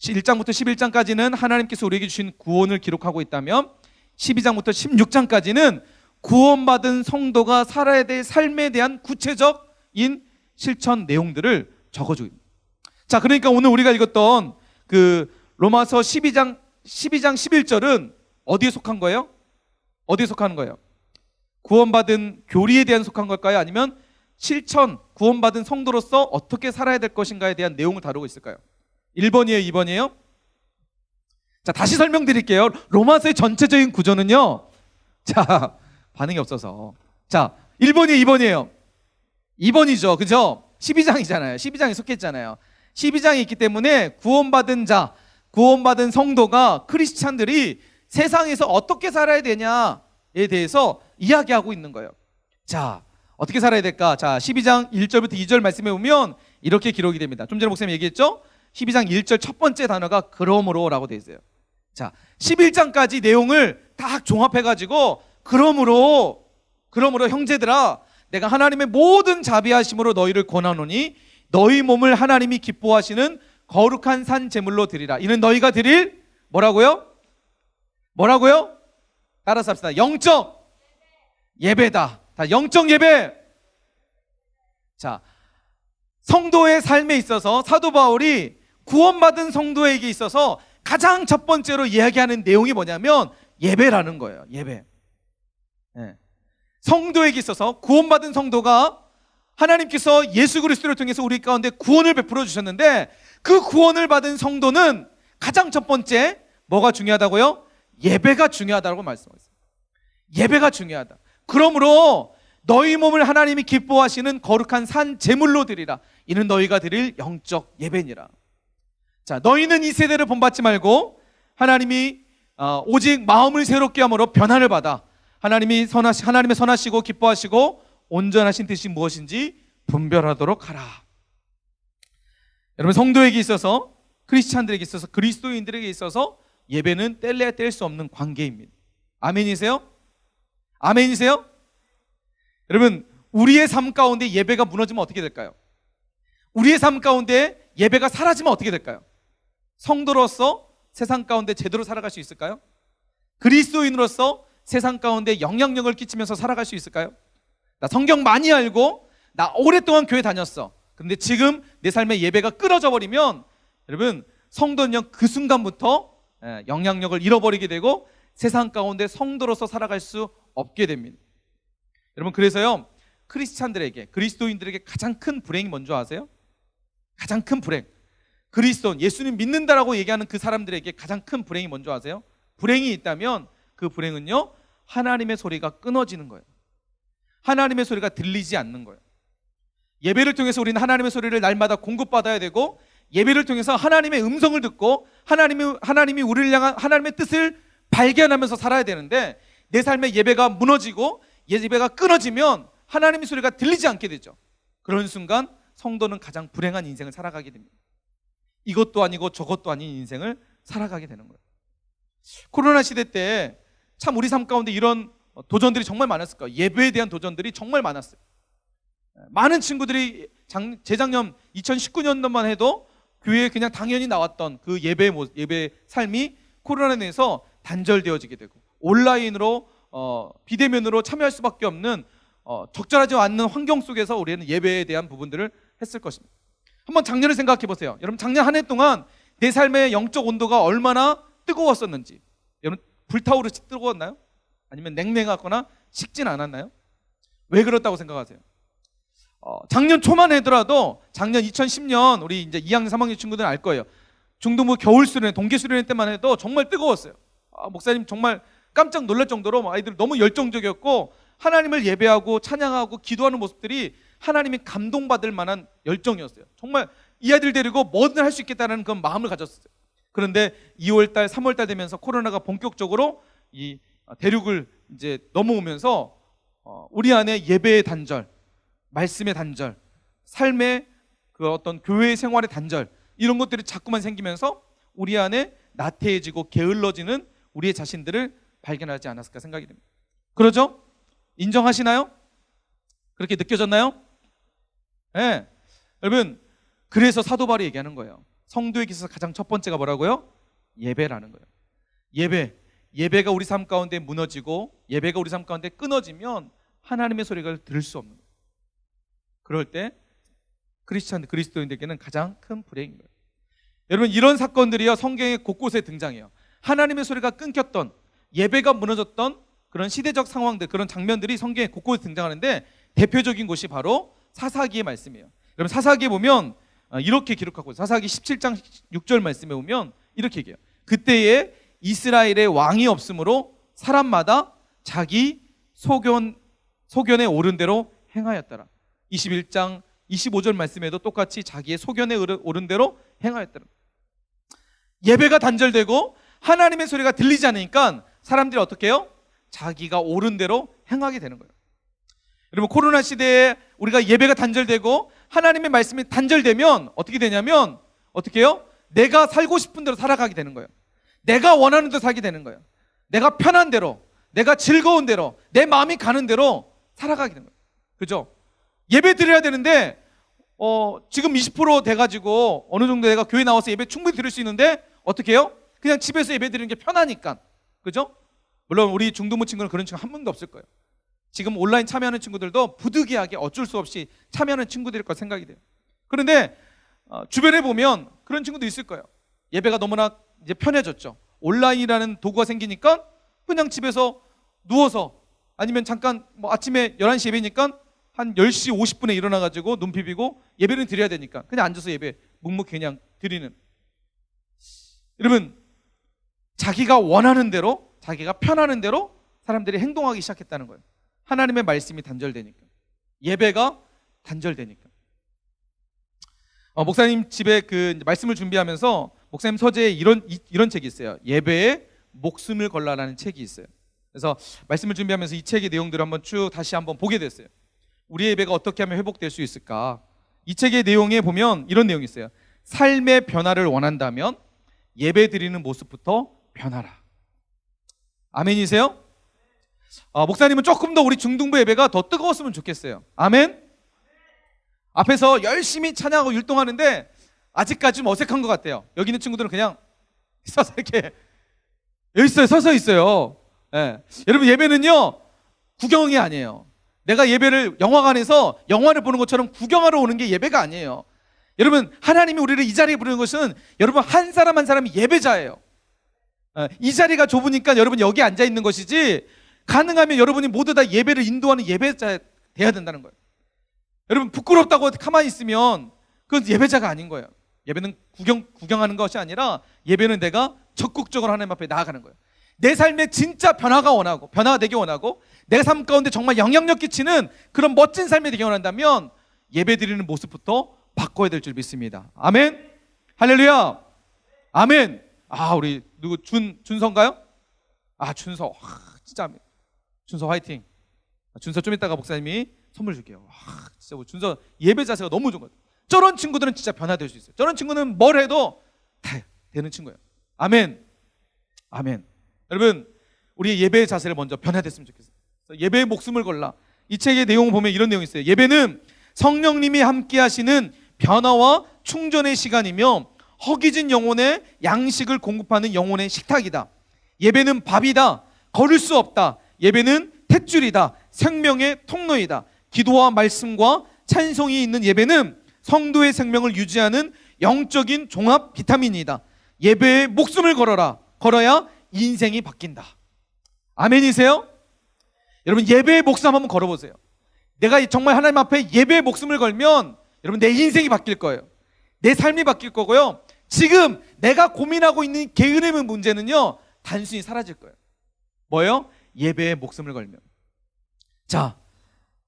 1장부터 11장까지는 하나님께서 우리에게 주신 구원을 기록하고 있다면 12장부터 16장까지는 구원받은 성도가 살아야 될 삶에 대한 구체적인 실천 내용들을 적어주고 있습니다. 자, 그러니까 오늘 우리가 읽었던 그 로마서 12장 11절은 어디에 속한 거예요? 어디에 속하는 거예요? 구원받은 교리에 대한 속한 걸까요? 아니면 실천, 구원받은 성도로서 어떻게 살아야 될 것인가에 대한 내용을 다루고 있을까요? 1번이에요, 2번이에요? 자, 다시 설명드릴게요. 로마서의 전체적인 구조는요. 자, 반응이 없어서. 자, 1번이에요, 2번이에요? 2번이죠. 그죠? 12장이잖아요. 12장에 속했잖아요. 12장이 있기 때문에 구원받은 자, 구원받은 성도가, 크리스찬들이 세상에서 어떻게 살아야 되냐에 대해서 이야기하고 있는 거예요. 자, 어떻게 살아야 될까? 자, 12장 1절부터 2절 말씀해 보면 이렇게 기록이 됩니다. 좀 전에 목사님 얘기했죠? 12장 1절 첫 번째 단어가 그러므로 라고 되어 있어요. 자, 11장까지 내용을 딱 종합해가지고 그러므로 형제들아, 내가 하나님의 모든 자비하심으로 너희를 권하노니 너희 몸을 하나님이 기뻐하시는 거룩한 산 제물로 드리라. 이는 너희가 드릴 뭐라고요? 뭐라고요? 따라서 합시다. 영적 예배다. 다 영적 예배. 자, 성도의 삶에 있어서 사도 바울이 구원받은 성도에게 있어서 가장 첫 번째로 이야기하는 내용이 뭐냐면 예배라는 거예요. 예배. 네. 성도에게 있어서 구원받은 성도가 하나님께서 예수 그리스도를 통해서 우리 가운데 구원을 베풀어 주셨는데 그 구원을 받은 성도는 가장 첫 번째 뭐가 중요하다고요? 예배가 중요하다고 말씀하셨어요. 예배가 중요하다. 그러므로 너희 몸을 하나님이 기뻐하시는 거룩한 산 제물로 드리라. 이는 너희가 드릴 영적 예배니라. 자, 너희는 이 세대를 본받지 말고 하나님이 오직 마음을 새롭게 함으로 변화를 받아 하나님의 선하시고 기뻐하시고 온전하신 뜻이 무엇인지 분별하도록 하라. 여러분, 성도에게 있어서, 크리스찬들에게 있어서, 그리스도인들에게 있어서 예배는 뗄래야 뗄 수 없는 관계입니다. 아멘이세요? 아멘이세요? 여러분, 우리의 삶 가운데 예배가 무너지면 어떻게 될까요? 우리의 삶 가운데 예배가 사라지면 어떻게 될까요? 성도로서 세상 가운데 제대로 살아갈 수 있을까요? 그리스도인으로서 세상 가운데 영향력을 끼치면서 살아갈 수 있을까요? 나 성경 많이 알고 나 오랫동안 교회 다녔어. 근데 지금 내 삶의 예배가 끊어져 버리면 여러분, 성도는요 그 순간부터 영향력을 잃어버리게 되고 세상 가운데 성도로서 살아갈 수 없게 됩니다. 여러분, 그래서요 크리스찬들에게, 그리스도인들에게 가장 큰 불행이 뭔지 아세요? 가장 큰 불행, 그리스도, 예수님 믿는다라고 얘기하는 그 사람들에게 가장 큰 불행이 뭔지 아세요? 불행이 있다면 그 불행은요 하나님의 소리가 끊어지는 거예요. 하나님의 소리가 들리지 않는 거예요. 예배를 통해서 우리는 하나님의 소리를 날마다 공급받아야 되고, 예배를 통해서 하나님의 음성을 듣고 하나님이 우리를 향한 하나님의 뜻을 발견하면서 살아야 되는데, 내 삶의 예배가 무너지고 예배가 끊어지면 하나님의 소리가 들리지 않게 되죠. 그런 순간 성도는 가장 불행한 인생을 살아가게 됩니다. 이것도 아니고 저것도 아닌 인생을 살아가게 되는 거예요. 코로나 시대 때 참 우리 삶 가운데 이런 도전들이 정말 많았을 거예요. 예배에 대한 도전들이 정말 많았어요. 많은 친구들이 재작년 2019년도만 해도 교회에 그냥 당연히 나왔던 그 예배 삶이 코로나로 인해서 단절되어지게 되고, 온라인으로 비대면으로 참여할 수밖에 없는 적절하지 않는 환경 속에서 우리는 예배에 대한 부분들을 했을 것입니다. 한번 작년을 생각해 보세요. 여러분, 작년 한 해 동안 내 삶의 영적 온도가 얼마나 뜨거웠었는지. 여러분, 불타오르듯이 뜨거웠나요? 아니면 냉랭하거나 식진 않았나요? 왜 그렇다고 생각하세요? 작년 초만 하더라도 작년 2010년 우리 이제 2학년 3학년 친구들은 알 거예요. 중등부 겨울 수련회, 동계 수련회 때만 해도 정말 뜨거웠어요. 목사님 정말 깜짝 놀랄 정도로 아이들 너무 열정적이었고, 하나님을 예배하고 찬양하고 기도하는 모습들이 하나님이 감동받을 만한 열정이었어요. 정말 이 아이들 데리고 뭐든 할 수 있겠다는 그런 마음을 가졌어요. 그런데 2월달, 3월달 되면서 코로나가 본격적으로 이 대륙을 이제 넘어오면서 우리 안에 예배의 단절, 말씀의 단절, 삶의 그 어떤 교회 생활의 단절, 이런 것들이 자꾸만 생기면서 우리 안에 나태해지고 게을러지는 우리의 자신들을 발견하지 않았을까 생각이 됩니다. 그러죠? 인정하시나요? 그렇게 느껴졌나요? 네. 여러분, 그래서 사도 바울이 얘기하는 거예요. 성도의 기서 가장 첫 번째가 뭐라고요? 예배라는 거예요. 예배가 우리 삶 가운데 무너지고 예배가 우리 삶 가운데 끊어지면 하나님의 소리가 들을 수 없는 거예요. 그럴 때 그리스도인들에게는 가장 큰 불행인 거예요. 여러분, 이런 사건들이요 성경의 곳곳에 등장해요. 하나님의 소리가 끊겼던, 예배가 무너졌던 그런 시대적 상황들, 그런 장면들이 성경에 곳곳에 등장하는데 대표적인 곳이 바로 사사기의 말씀이에요. 여러분, 사사기에 보면 이렇게 기록하고 있어요. 사사기 17장 6절 말씀에 보면 이렇게 얘기해요. 그때에 이스라엘의 왕이 없으므로 사람마다 자기 소견에 오른 대로 행하였더라. 21장 25절 말씀에도 똑같이 자기의 소견에 오른 대로 행하였더라. 예배가 단절되고 하나님의 소리가 들리지 않으니까 사람들이 어떻게 해요? 자기가 옳은 대로 행하게 되는 거예요. 여러분, 코로나 시대에 우리가 예배가 단절되고 하나님의 말씀이 단절되면 어떻게 되냐면 어떻게 해요? 내가 살고 싶은 대로 살아가게 되는 거예요. 내가 원하는 대로 살게 되는 거예요. 내가 편한 대로, 내가 즐거운 대로, 내 마음이 가는 대로 살아가게 되는 거예요. 그죠? 예배 드려야 되는데 지금 20% 돼가지고 어느 정도 내가 교회 나와서 예배 충분히 드릴 수 있는데 어떻게 해요? 그냥 집에서 예배 드리는 게 편하니까. 그죠? 물론 우리 중동부 친구는 그런 친구 한 명도 없을 거예요. 지금 온라인 참여하는 친구들도 부득이하게 어쩔 수 없이 참여하는 친구들일 거 생각이 돼요. 그런데 주변에 보면 그런 친구도 있을 거예요. 예배가 너무나 이제 편해졌죠. 온라인이라는 도구가 생기니까 그냥 집에서 누워서 아니면 잠깐 아침에 11시 예배니까 한 10시 50분에 일어나가지고 눈 비비고 예배는 드려야 되니까 그냥 앉아서 예배 묵묵히 그냥 드리는. 여러분, 자기가 원하는 대로, 자기가 편하는 대로 사람들이 행동하기 시작했다는 거예요. 하나님의 말씀이 단절되니까, 예배가 단절되니까. 목사님 집에 그 말씀을 준비하면서 목사님 서재에 이런 책이 있어요. 예배에 목숨을 걸라라는 책이 있어요. 그래서 말씀을 준비하면서 이 책의 내용들을 한번 쭉 다시 한번 보게 됐어요. 우리의 예배가 어떻게 하면 회복될 수 있을까? 이 책의 내용에 보면 이런 내용이 있어요. 삶의 변화를 원한다면 예배 드리는 모습부터 변하라. 아멘이세요? 목사님은 조금 더 우리 중등부 예배가 더 뜨거웠으면 좋겠어요. 아멘? 앞에서 열심히 찬양하고 율동하는데 아직까지 좀 어색한 것 같아요. 여기 있는 친구들은 그냥 서서 이렇게 여기 있어요. 서서 있어요. 예. 여러분, 예배는요 구경이 아니에요. 내가 예배를 영화관에서 영화를 보는 것처럼 구경하러 오는 게 예배가 아니에요. 여러분, 하나님이 우리를 이 자리에 부르는 것은 여러분 한 사람 한 사람이 예배자예요. 이 자리가 좁으니까 여러분 여기 앉아 있는 것이지, 가능하면 여러분이 모두 다 예배를 인도하는 예배자 돼야 된다는 거예요. 여러분, 부끄럽다고 가만히 있으면 그건 예배자가 아닌 거예요. 예배는 구경하는 것이 아니라 예배는 내가 적극적으로 하나님 앞에 나아가는 거예요. 내 삶에 진짜 변화가 되기 원하고 내 삶 가운데 정말 영향력 끼치는 그런 멋진 삶이 되기 원한다면 예배 드리는 모습부터 바꿔야 될 줄 믿습니다. 아멘. 할렐루야. 아멘. 우리 누구 준서인가요? 준서. 진짜 준서 화이팅. 준서 좀 이따가 목사님이 선물 줄게요. 진짜 준서 예배 자세가 너무 좋은 것 같아요. 저런 친구들은 진짜 변화될 수 있어요. 저런 친구는 뭘 해도 다 되는 친구예요. 아멘. 아멘. 여러분, 우리의 예배의 자세를 먼저 변화됐으면 좋겠어요. 예배의 목숨을 걸라. 이 책의 내용을 보면 이런 내용이 있어요. 예배는 성령님이 함께 하시는 변화와 충전의 시간이며 허기진 영혼의 양식을 공급하는 영혼의 식탁이다. 예배는 밥이다. 거를 수 없다. 예배는 탯줄이다. 생명의 통로이다. 기도와 말씀과 찬송이 있는 예배는 성도의 생명을 유지하는 영적인 종합 비타민이다. 예배에 목숨을 걸어야 인생이 바뀐다. 아멘이세요? 여러분, 예배의 목숨 한번 걸어보세요. 내가 정말 하나님 앞에 예배의 목숨을 걸면 여러분 내 인생이 바뀔 거예요. 내 삶이 바뀔 거고요. 지금 내가 고민하고 있는 게으름의 문제는요 단순히 사라질 거예요. 뭐예요? 예배의 목숨을 걸면. 자,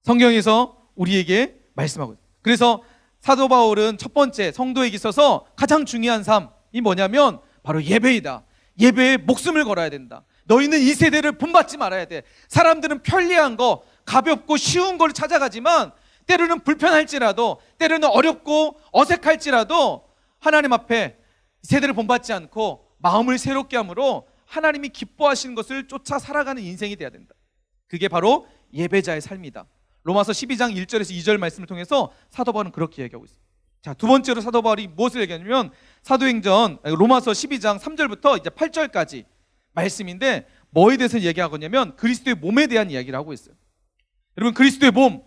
성경에서 우리에게 말씀하고 있어요. 그래서 사도 바울은 첫 번째 성도에게 있어서 가장 중요한 삶이 뭐냐면 바로 예배이다. 예배에 목숨을 걸어야 된다. 너희는 이 세대를 본받지 말아야 돼. 사람들은 편리한 거, 가볍고 쉬운 걸 찾아가지만 때로는 불편할지라도, 때로는 어렵고 어색할지라도 하나님 앞에 세대를 본받지 않고 마음을 새롭게 함으로 하나님이 기뻐하시는 것을 쫓아 살아가는 인생이 돼야 된다. 그게 바로 예배자의 삶이다. 로마서 12장 1절에서 2절 말씀을 통해서 사도 바울은 그렇게 얘기하고 있어요. 자, 두 번째로 사도 바울이 무엇을 얘기하냐면 사도행전 로마서 12장 3절부터 이제 8절까지 말씀인데 뭐에 대해서 얘기하고 있냐면 그리스도의 몸에 대한 이야기를 하고 있어요. 여러분, 그리스도의 몸,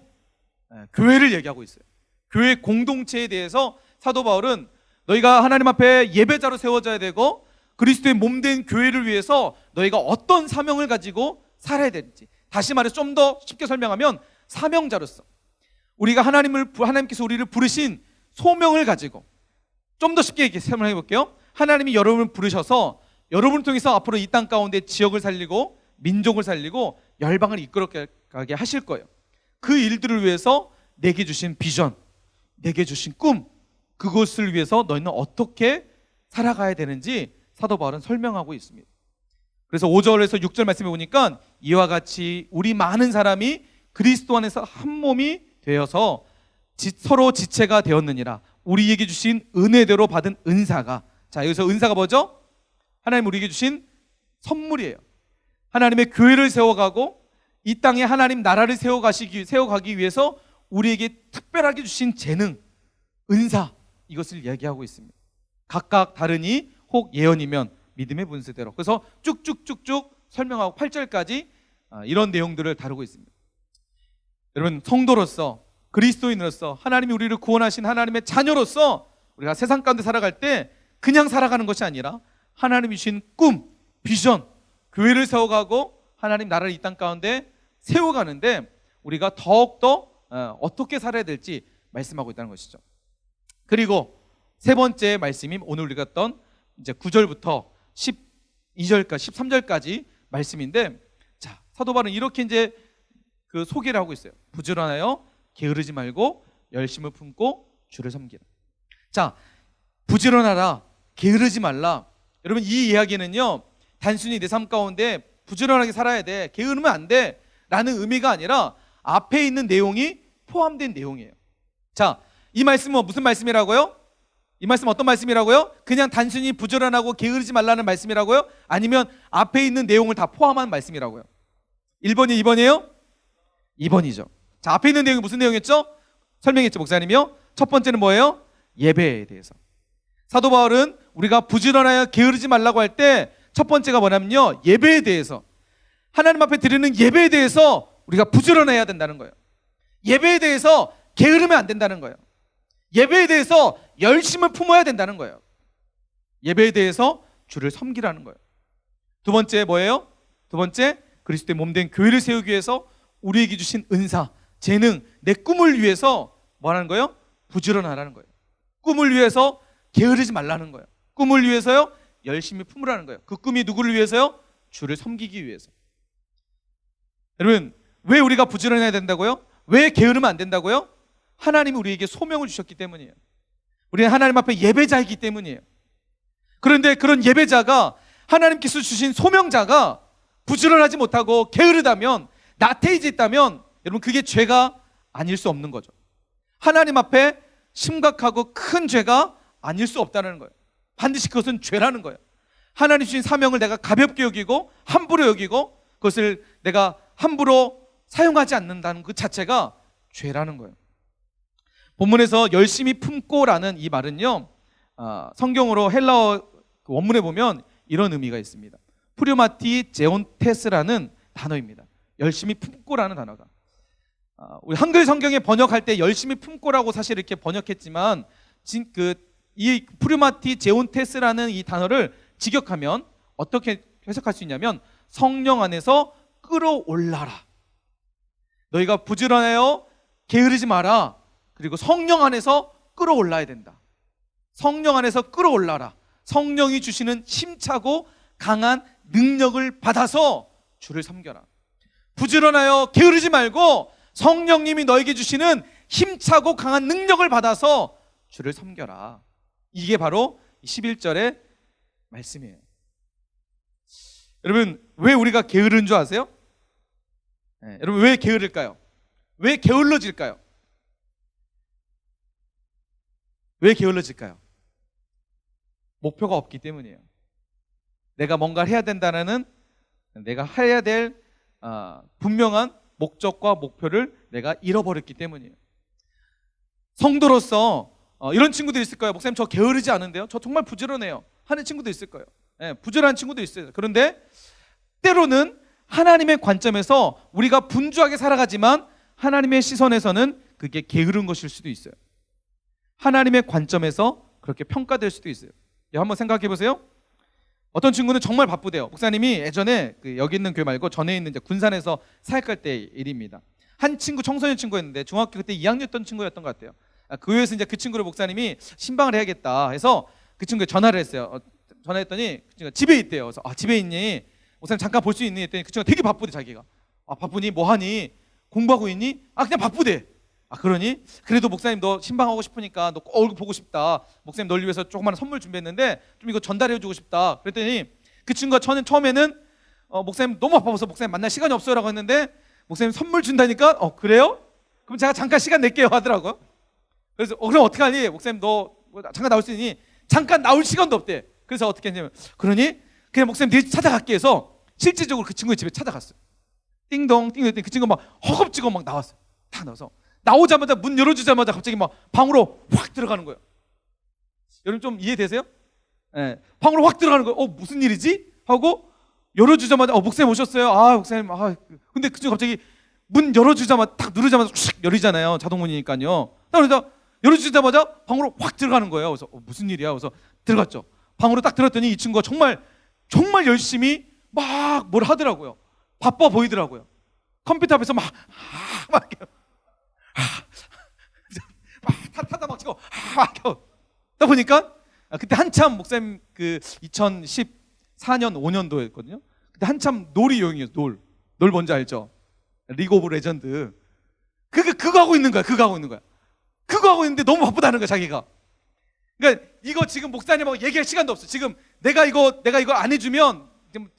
교회를 얘기하고 있어요. 교회 공동체에 대해서 사도 바울은 너희가 하나님 앞에 예배자로 세워져야 되고 그리스도의 몸된 교회를 위해서 너희가 어떤 사명을 가지고 살아야 되는지, 다시 말해서 좀 더 쉽게 설명하면 사명자로서 우리가 하나님께서 우리를 부르신 소명을 가지고, 좀 더 쉽게 이렇게 설명해 볼게요. 하나님이 여러분을 부르셔서 여러분을 통해서 앞으로 이 땅 가운데 지역을 살리고 민족을 살리고 열방을 이끌어가게 하실 거예요. 그 일들을 위해서 내게 주신 비전, 내게 주신 꿈, 그것을 위해서 너희는 어떻게 살아가야 되는지 사도 바울은 설명하고 있습니다. 그래서 5절에서 6절 말씀해 보니까 이와 같이 우리 많은 사람이 그리스도 안에서 한 몸이 되어서 서로 지체가 되었느니라. 우리에게 주신 은혜대로 받은 은사가, 자, 여기서 은사가 뭐죠? 하나님 우리에게 주신 선물이에요. 하나님의 교회를 세워가고 이 땅에 하나님 나라를 세워가기 위해서 우리에게 특별하게 주신 재능, 은사, 이것을 얘기하고 있습니다. 각각 다르니 혹 예언이면 믿음의 분수대로. 그래서 쭉쭉쭉쭉 설명하고 8절까지 이런 내용들을 다루고 있습니다. 여러분, 성도로서, 그리스도인으로서, 하나님이 우리를 구원하신 하나님의 자녀로서 우리가 세상 가운데 살아갈 때 그냥 살아가는 것이 아니라 하나님이 주신 꿈, 비전, 교회를 세워가고 하나님 나라를 이 땅 가운데 세워가는데 우리가 더욱더 어떻게 살아야 될지 말씀하고 있다는 것이죠. 그리고 세 번째 말씀이 오늘 우리가 했던 이제 9절부터 12절까지 13절까지 말씀인데, 자, 사도 바울은 이렇게 이제 그 소개를 하고 있어요. 부지런하여 게으르지 말고 열심을 품고 주를 섬기라. 자, 부지런하라, 게으르지 말라. 여러분, 이 이야기는요 단순히 내 삶 가운데 부지런하게 살아야 돼, 게으르면 안 돼 라는 의미가 아니라 앞에 있는 내용이 포함된 내용이에요. 자, 이 말씀은 무슨 말씀이라고요? 이 말씀 어떤 말씀이라고요? 그냥 단순히 부지런하고 게으르지 말라는 말씀이라고요? 아니면 앞에 있는 내용을 다 포함한 말씀이라고요? 1번이 2번이에요? 2번이죠. 자, 앞에 있는 내용이 무슨 내용이었죠? 설명했죠, 목사님이요. 첫 번째는 뭐예요? 예배에 대해서. 사도 바울은 우리가 부지런하여 게으르지 말라고 할 때 첫 번째가 뭐냐면요, 예배에 대해서, 하나님 앞에 드리는 예배에 대해서 우리가 부지런해야 된다는 거예요. 예배에 대해서 게으르면 안 된다는 거예요. 예배에 대해서 열심을 품어야 된다는 거예요. 예배에 대해서 주를 섬기라는 거예요. 두 번째 뭐예요? 두 번째, 그리스도의 몸된 교회를 세우기 위해서 우리에게 주신 은사, 재능, 내 꿈을 위해서 뭐 하는 거예요? 부지런하라는 거예요. 꿈을 위해서 게으르지 말라는 거예요. 꿈을 위해서요 열심히 품으라는 거예요. 그 꿈이 누구를 위해서요? 주를 섬기기 위해서. 여러분, 왜 우리가 부지런해야 된다고요? 왜 게으르면 안 된다고요? 하나님이 우리에게 소명을 주셨기 때문이에요. 우리는 하나님 앞에 예배자이기 때문이에요. 그런데 그런 예배자가, 하나님께서 주신 소명자가 부지런하지 못하고 게으르다면, 나태해져 있다면 여러분, 그게 죄가 아닐 수 없는 거죠. 하나님 앞에 심각하고 큰 죄가 아닐 수 없다는 거예요. 반드시 그것은 죄라는 거예요. 하나님 주신 사명을 내가 가볍게 여기고 함부로 여기고 그것을 내가 함부로 사용하지 않는다는 그 자체가 죄라는 거예요. 본문에서 열심히 품고라는 이 말은요, 성경으로 헬라어 원문에 보면 이런 의미가 있습니다. 프류마티 제온테스라는 단어입니다. 열심히 품고라는 단어가, 우리 한글 성경에 번역할 때 열심히 품고라고 사실 이렇게 번역했지만 이 프류마티 제온테스라는 이 단어를 직역하면 어떻게 해석할 수 있냐면 성령 안에서 끌어올라라. 너희가 부지런하여 게으르지 마라. 그리고 성령 안에서 끌어올라야 된다. 성령 안에서 끌어올라라. 성령이 주시는 힘차고 강한 능력을 받아서 주를 섬겨라. 부지런하여 게으르지 말고 성령님이 너에게 주시는 힘차고 강한 능력을 받아서 주를 섬겨라. 이게 바로 11절의 말씀이에요. 여러분, 왜 우리가 게으른 줄 아세요? 네, 여러분, 왜 게으를까요? 왜 게을러질까요? 왜 게을러질까요? 목표가 없기 때문이에요. 내가 뭔가를 해야 된다는, 내가 해야 될 분명한 목적과 목표를 내가 잃어버렸기 때문이에요. 성도로서 이런 친구들 있을 거예요. 목사님 저 게으르지 않은데요, 저 정말 부지런해요 하는 친구도 있을 거예요. 예, 부지런한 친구도 있어요. 그런데 때로는 하나님의 관점에서 우리가 분주하게 살아가지만 하나님의 시선에서는 그게 게으른 것일 수도 있어요. 하나님의 관점에서 그렇게 평가될 수도 있어요. 한번 생각해 보세요. 어떤 친구는 정말 바쁘대요. 목사님이 예전에 여기 있는 교회 말고 전에 있는 이제 군산에서 사역할 때 일입니다. 한 친구, 청소년 친구였는데 중학교 그때 2학년였던 친구였던 것 같아요. 그 교회에서 이제 그 친구를 목사님이 신방을 해야겠다 해서 그 친구에 전화를 했어요. 전화했더니 그 친구가 집에 있대요. 그래서 집에 있니? 목사님 잠깐 볼 수 있니? 했더니 그 친구가 되게 바쁘대. 자기가 바쁘니? 뭐 하니? 공부하고 있니? 그냥 바쁘대. 그러니? 그래도 목사님 너 신방하고 싶으니까 너 꼭 얼굴 보고 싶다. 목사님 널 위해서 조그마한 선물 준비했는데 좀 이거 전달해주고 싶다. 그랬더니 그 친구가 처음에는 목사님 너무 바빠서 목사님 만날 시간이 없어요 라고 했는데 목사님 선물 준다니까 그래요? 그럼 제가 잠깐 시간 낼게요 하더라고요. 그래서 그럼 어떻게 하니? 목사님 너 잠깐 나올 수 있니? 잠깐 나올 시간도 없대. 그래서 어떻게 했냐면 그러니? 그냥 목사님 네 집 찾아갈게 해서 실질적으로 그 친구의 집에 찾아갔어요. 띵동 띵동 했더니 그 친구가 막 허겁지겁 막 나왔어요. 딱 나와서 나오자마자 문 열어주자마자 갑자기 막 방으로 확 들어가는 거예요. 여러분 좀 이해되세요? 네. 방으로 확 들어가는 거예요. 무슨 일이지? 하고 열어주자마자 목사님 오셨어요. 목사님 근데 그 친구 갑자기 문 열어주자마자 딱 누르자마자 휙 열리잖아요. 자동문이니까요. 그래서 열어주자마자 방으로 확 들어가는 거예요. 그래서 무슨 일이야? 그래서 들어갔죠. 방으로 딱 들었더니 이 친구가 정말 열심히 막 뭘 하더라고요. 바빠 보이더라고요. 컴퓨터 앞에서 막 타다 막 치고 다 보니까 그때 한참 목사님 2014년 5년도였거든요. 그때 한참 놀이 유행이었어요. 놀 뭔지 알죠? 리그 오브 레전드. 그거 하고 있는 거야. 그거 하고 있는데 너무 바쁘다는 거야 자기가. 그러니까 이거 지금 목사님하고 얘기할 시간도 없어. 지금 내가 이거 안 해주면 지금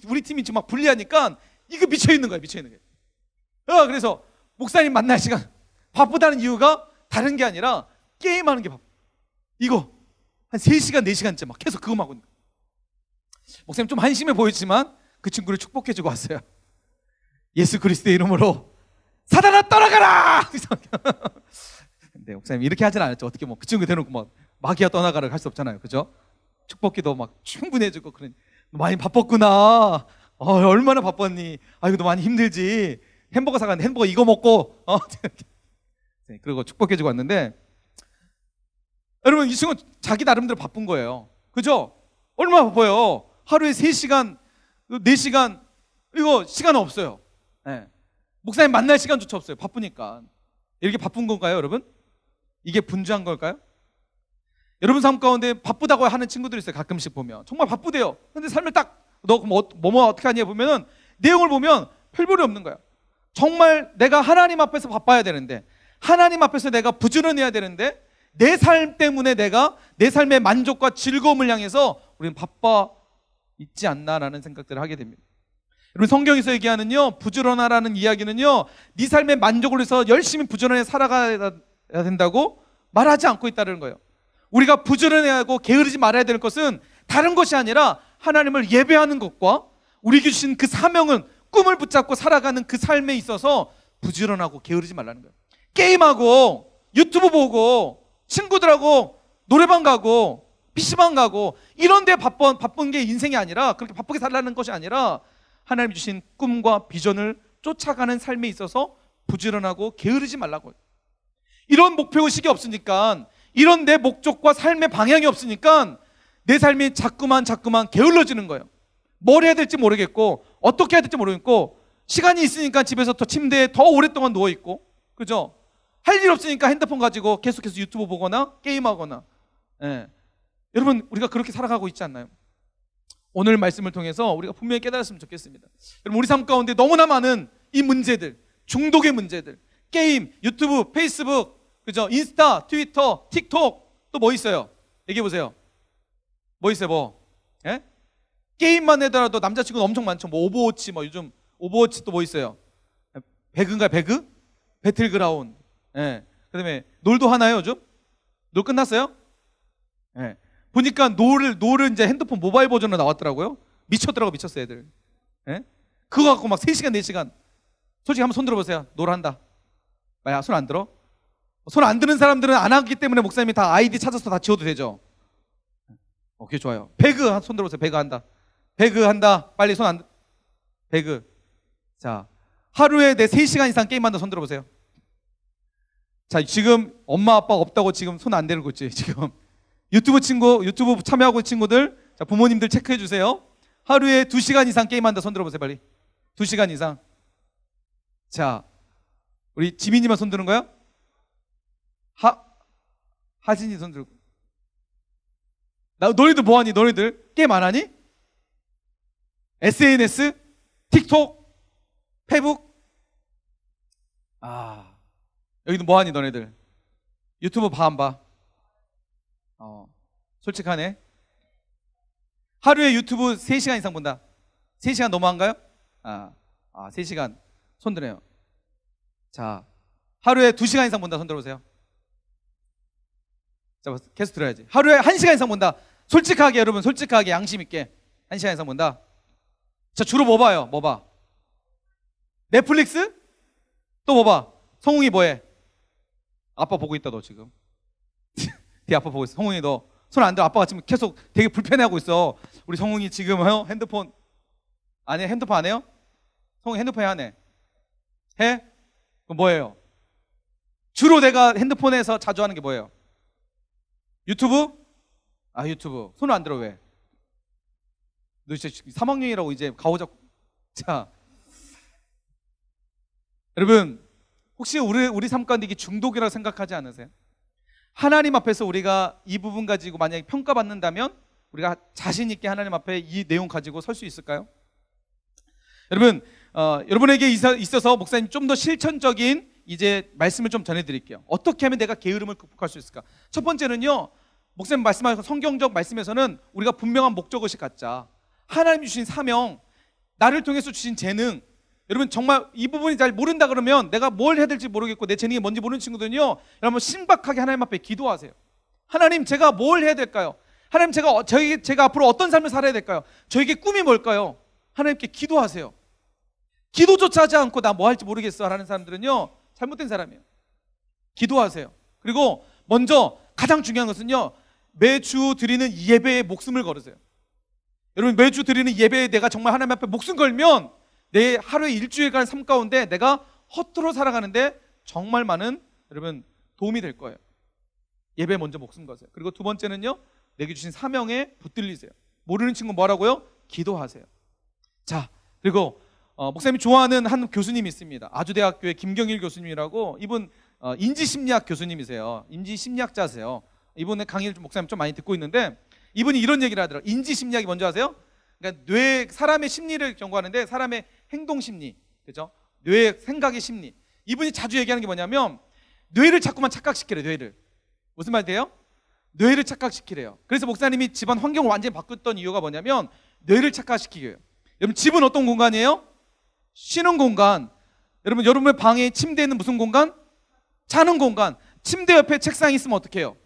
우리 팀이 지금 막 불리하니까 이거 미쳐 있는 거야. 그래서 목사님 만날 시간 바쁘다는 이유가 다른 게 아니라 게임하는 게 바빠. 이거 한 3시간 4시간째 막 계속 그거만 하고 있는 거야. 목사님 좀 한심해 보이지만 그 친구를 축복해주고 왔어요. 예수 그리스도의 이름으로 사단아 떠나가라. 근데 목사님 이렇게 하진 않았죠. 어떻게 그 친구 대놓고 막 마귀야 떠나가라 할 수 없잖아요. 그죠? 축복기도 막 충분히 해주고 그러니 많이 바빴구나. 얼마나 바빴니? 이거 너 많이 힘들지. 햄버거 사갔는데 햄버거 이거 먹고 그리고 축복해주고 왔는데 여러분 이 친구 자기 나름대로 바쁜 거예요. 그죠? 얼마나 바빠요. 하루에 3시간 4시간 이거 시간 없어요. 네. 목사님 만날 시간조차 없어요. 바쁘니까. 이렇게 바쁜 건가요 여러분? 이게 분주한 걸까요? 여러분 삶 가운데 바쁘다고 하는 친구들이 있어요. 가끔씩 보면 정말 바쁘대요. 근데 삶을 딱 너 뭐 어떻게 하냐 보면은 내용을 보면 별볼이 없는 거야. 정말 내가 하나님 앞에서 바빠야 되는데 하나님 앞에서 내가 부지런해야 되는데 내 삶 때문에 내가 내 삶의 만족과 즐거움을 향해서 우리는 바빠 있지 않나라는 생각들을 하게 됩니다. 여러분 성경에서 얘기하는요 부지런하라는 이야기는요 네 삶의 만족을 위해서 열심히 부지런해 살아가야 된다고 말하지 않고 있다는 거예요. 우리가 부지런해야 하고 게으르지 말아야 될 것은 다른 것이 아니라 하나님을 예배하는 것과 우리에게 주신 그 사명은 꿈을 붙잡고 살아가는 그 삶에 있어서 부지런하고 게으르지 말라는 거예요. 게임하고 유튜브 보고 친구들하고 노래방 가고 PC방 가고 이런 데 바쁜 게 인생이 아니라 그렇게 바쁘게 살라는 것이 아니라 하나님 주신 꿈과 비전을 쫓아가는 삶에 있어서 부지런하고 게으르지 말라고. 이런 목표의식이 없으니까 이런 내 목적과 삶의 방향이 없으니까 내 삶이 자꾸만 게을러지는 거예요. 뭘 해야 될지 모르겠고 어떻게 해야 될지 모르겠고 시간이 있으니까 집에서 더 침대에 더 오랫동안 누워있고 그죠? 할 일 없으니까 핸드폰 가지고 계속해서 유튜브 보거나 게임하거나 여러분 우리가 그렇게 살아가고 있지 않나요? 오늘 말씀을 통해서 우리가 분명히 깨달았으면 좋겠습니다. 여러분 우리 삶 가운데 너무나 많은 이 문제들 중독의 문제들 게임, 유튜브, 페이스북 그죠? 인스타, 트위터, 틱톡 또 뭐 있어요? 얘기해 보세요. 뭐 있어요? 예? 게임만 해더라도 남자친구는 엄청 많죠. 뭐 오버워치 요즘 오버워치 또 뭐 있어요? 배그인가요? 배그? 배틀그라운드. 예. 그다음에 놀도 하나요 요즘? 놀 끝났어요? 예. 보니까 놀을 이제 핸드폰 모바일 버전으로 나왔더라고요. 미쳤더라고 미쳤어요 애들. 예? 그거 갖고 막 3시간 4시간 솔직히 한번 손 들어보세요. 놀 한다. 야 손 안 들어? 손 안 드는 사람들은 안 하기 때문에 목사님이 다 아이디 찾아서 다 지워도 되죠. 오케이, 좋아요. 배그 손 들어보세요. 배그 한다. 배그 한다. 빨리 손 안. 배그. 자, 하루에 내 3시간 이상 게임한다. 손 들어보세요. 자, 지금 엄마 아빠가 없다고 지금 손 안 대는 거지. 지금 유튜브 참여하고 있는 친구들, 자, 부모님들 체크해 주세요. 하루에 2시간 이상 게임한다. 손 들어보세요. 빨리. 2시간 이상. 자, 우리 지민이만 손 드는 거야? 하진이 손 들고. 너희들 뭐하니? 너희들 게임 안 하니? SNS? 틱톡? 페북? 여기도 뭐하니 너네들? 유튜브 봐 안 봐? 솔직하네. 하루에 유튜브 3시간 이상 본다. 3시간 너무한가요? 3시간 손 드네요. 자, 하루에 2시간 이상 본다. 손 들어보세요. 자, 계속 들어야지. 하루에 1시간 이상 본다. 솔직하게, 여러분, 솔직하게 양심 있게 1시간 이상 본다. 자, 주로 뭐 봐요? 뭐 봐? 넷플릭스? 또 뭐 봐? 성웅이 뭐해? 아빠 보고 있다. 너 지금 네 아빠 보고 있어. 성웅이 너 손 안 들어. 아빠가 지금 계속 되게 불편해하고 있어. 우리 성웅이 지금 핸드폰 안 해? 핸드폰 안 해요? 성웅이 핸드폰 안 해? 해? 그럼 뭐예요? 주로 내가 핸드폰에서 자주 하는 게 뭐예요? 유튜브? 유튜브. 손을 안 들어. 왜? 너 진짜 3학년이라고 이제 가오잡. 자, 여러분, 혹시 우리 삶 가운데 이게 중독이라고 생각하지 않으세요? 하나님 앞에서 우리가 이 부분 가지고 만약에 평가받는다면 우리가 자신 있게 하나님 앞에 이 내용 가지고 설 수 있을까요? 여러분, 여러분에게 있어서 목사님 좀 더 실천적인 이제 말씀을 좀 전해드릴게요. 어떻게 하면 내가 게으름을 극복할 수 있을까? 첫 번째는요, 목사님 말씀하신 성경적 말씀에서는 우리가 분명한 목적의식 갖자. 하나님 주신 사명, 나를 통해서 주신 재능. 여러분, 정말 이 부분이 잘 모른다 그러면 내가 뭘 해야 될지 모르겠고 내 재능이 뭔지 모르는 친구들은요, 여러분 신박하게 하나님 앞에 기도하세요. 하나님, 제가 뭘 해야 될까요? 하나님, 제가 앞으로 어떤 삶을 살아야 될까요? 저에게 꿈이 뭘까요? 하나님께 기도하세요. 기도조차 하지 않고 나 뭐 할지 모르겠어 하는 사람들은요, 잘못된 사람이에요. 기도하세요. 그리고 먼저 가장 중요한 것은요, 매주 드리는 예배에 목숨을 걸으세요. 여러분, 매주 드리는 예배에 내가 정말 하나님 앞에 목숨 걸면 내 하루에 일주일간 삶 가운데 내가 허투루 살아가는데 정말 많은, 여러분, 도움이 될 거예요. 예배에 먼저 목숨 거세요. 그리고 두 번째는요, 내게 주신 사명에 붙들리세요. 모르는 친구 뭐라고요? 기도하세요. 자, 그리고 목사님이 좋아하는 한 교수님이 있습니다. 아주대학교의 김경일 교수님이라고. 이분 인지심리학 교수님이세요. 인지심리학자세요. 이분의 강의를 목사님 좀 많이 듣고 있는데, 이분이 이런 얘기를 하더라고요. 인지심리학이 뭔지 아세요? 그러니까 사람의 심리를 연구하는데 사람의 행동심리, 그죠? 뇌의 생각의 심리. 이분이 자주 얘기하는 게 뭐냐면 뇌를 자꾸만 착각시키래요. 뇌를. 무슨 말 돼요? 뇌를 착각시키래요. 그래서 목사님이 집안 환경을 완전히 바꿨던 이유가 뭐냐면 뇌를 착각시키게요. 여러분, 집은 어떤 공간이에요? 쉬는 공간. 여러분의 방에 침대에 있는 무슨 공간? 자는 공간. 침대 옆에 책상이 있으면 어떻게 해요?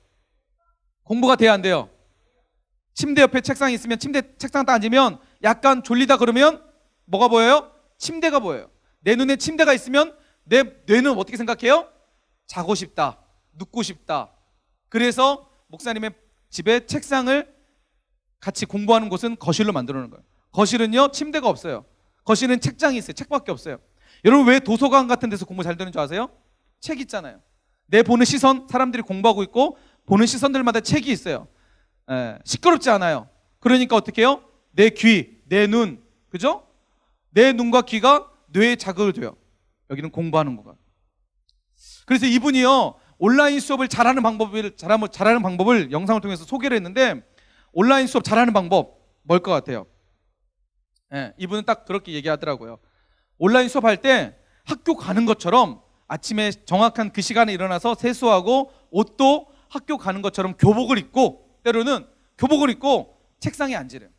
공부가 돼야 안 돼요? 침대 옆에 책상이 있으면 책상 딱 앉으면 약간 졸리다 그러면 뭐가 보여요? 침대가 보여요. 내 눈에 침대가 있으면 내 뇌는 어떻게 생각해요? 자고 싶다, 눕고 싶다. 그래서 목사님의 집에 책상을 같이 공부하는 곳은 거실로 만들어 놓은 거예요. 거실은요, 침대가 없어요. 거실은 책장이 있어요. 책밖에 없어요. 여러분, 왜 도서관 같은 데서 공부 잘 되는 줄 아세요? 책 있잖아요. 내 보는 시선, 사람들이 공부하고 있고 보는 시선들마다 책이 있어요. 시끄럽지 않아요. 그러니까 어떻게 해요? 내 귀, 내 눈, 그죠? 내 눈과 귀가 뇌에 자극을 줘요. 여기는 공부하는 거가. 그래서 이분이요, 온라인 수업을 잘하는 방법을 영상을 통해서 소개를 했는데, 온라인 수업 잘하는 방법 뭘 것 같아요? 이분은 딱 그렇게 얘기하더라고요. 온라인 수업할 때 학교 가는 것처럼 아침에 정확한 그 시간에 일어나서 세수하고 옷도 학교 가는 것처럼 교복을 입고, 때로는 교복을 입고 책상에 앉으래요.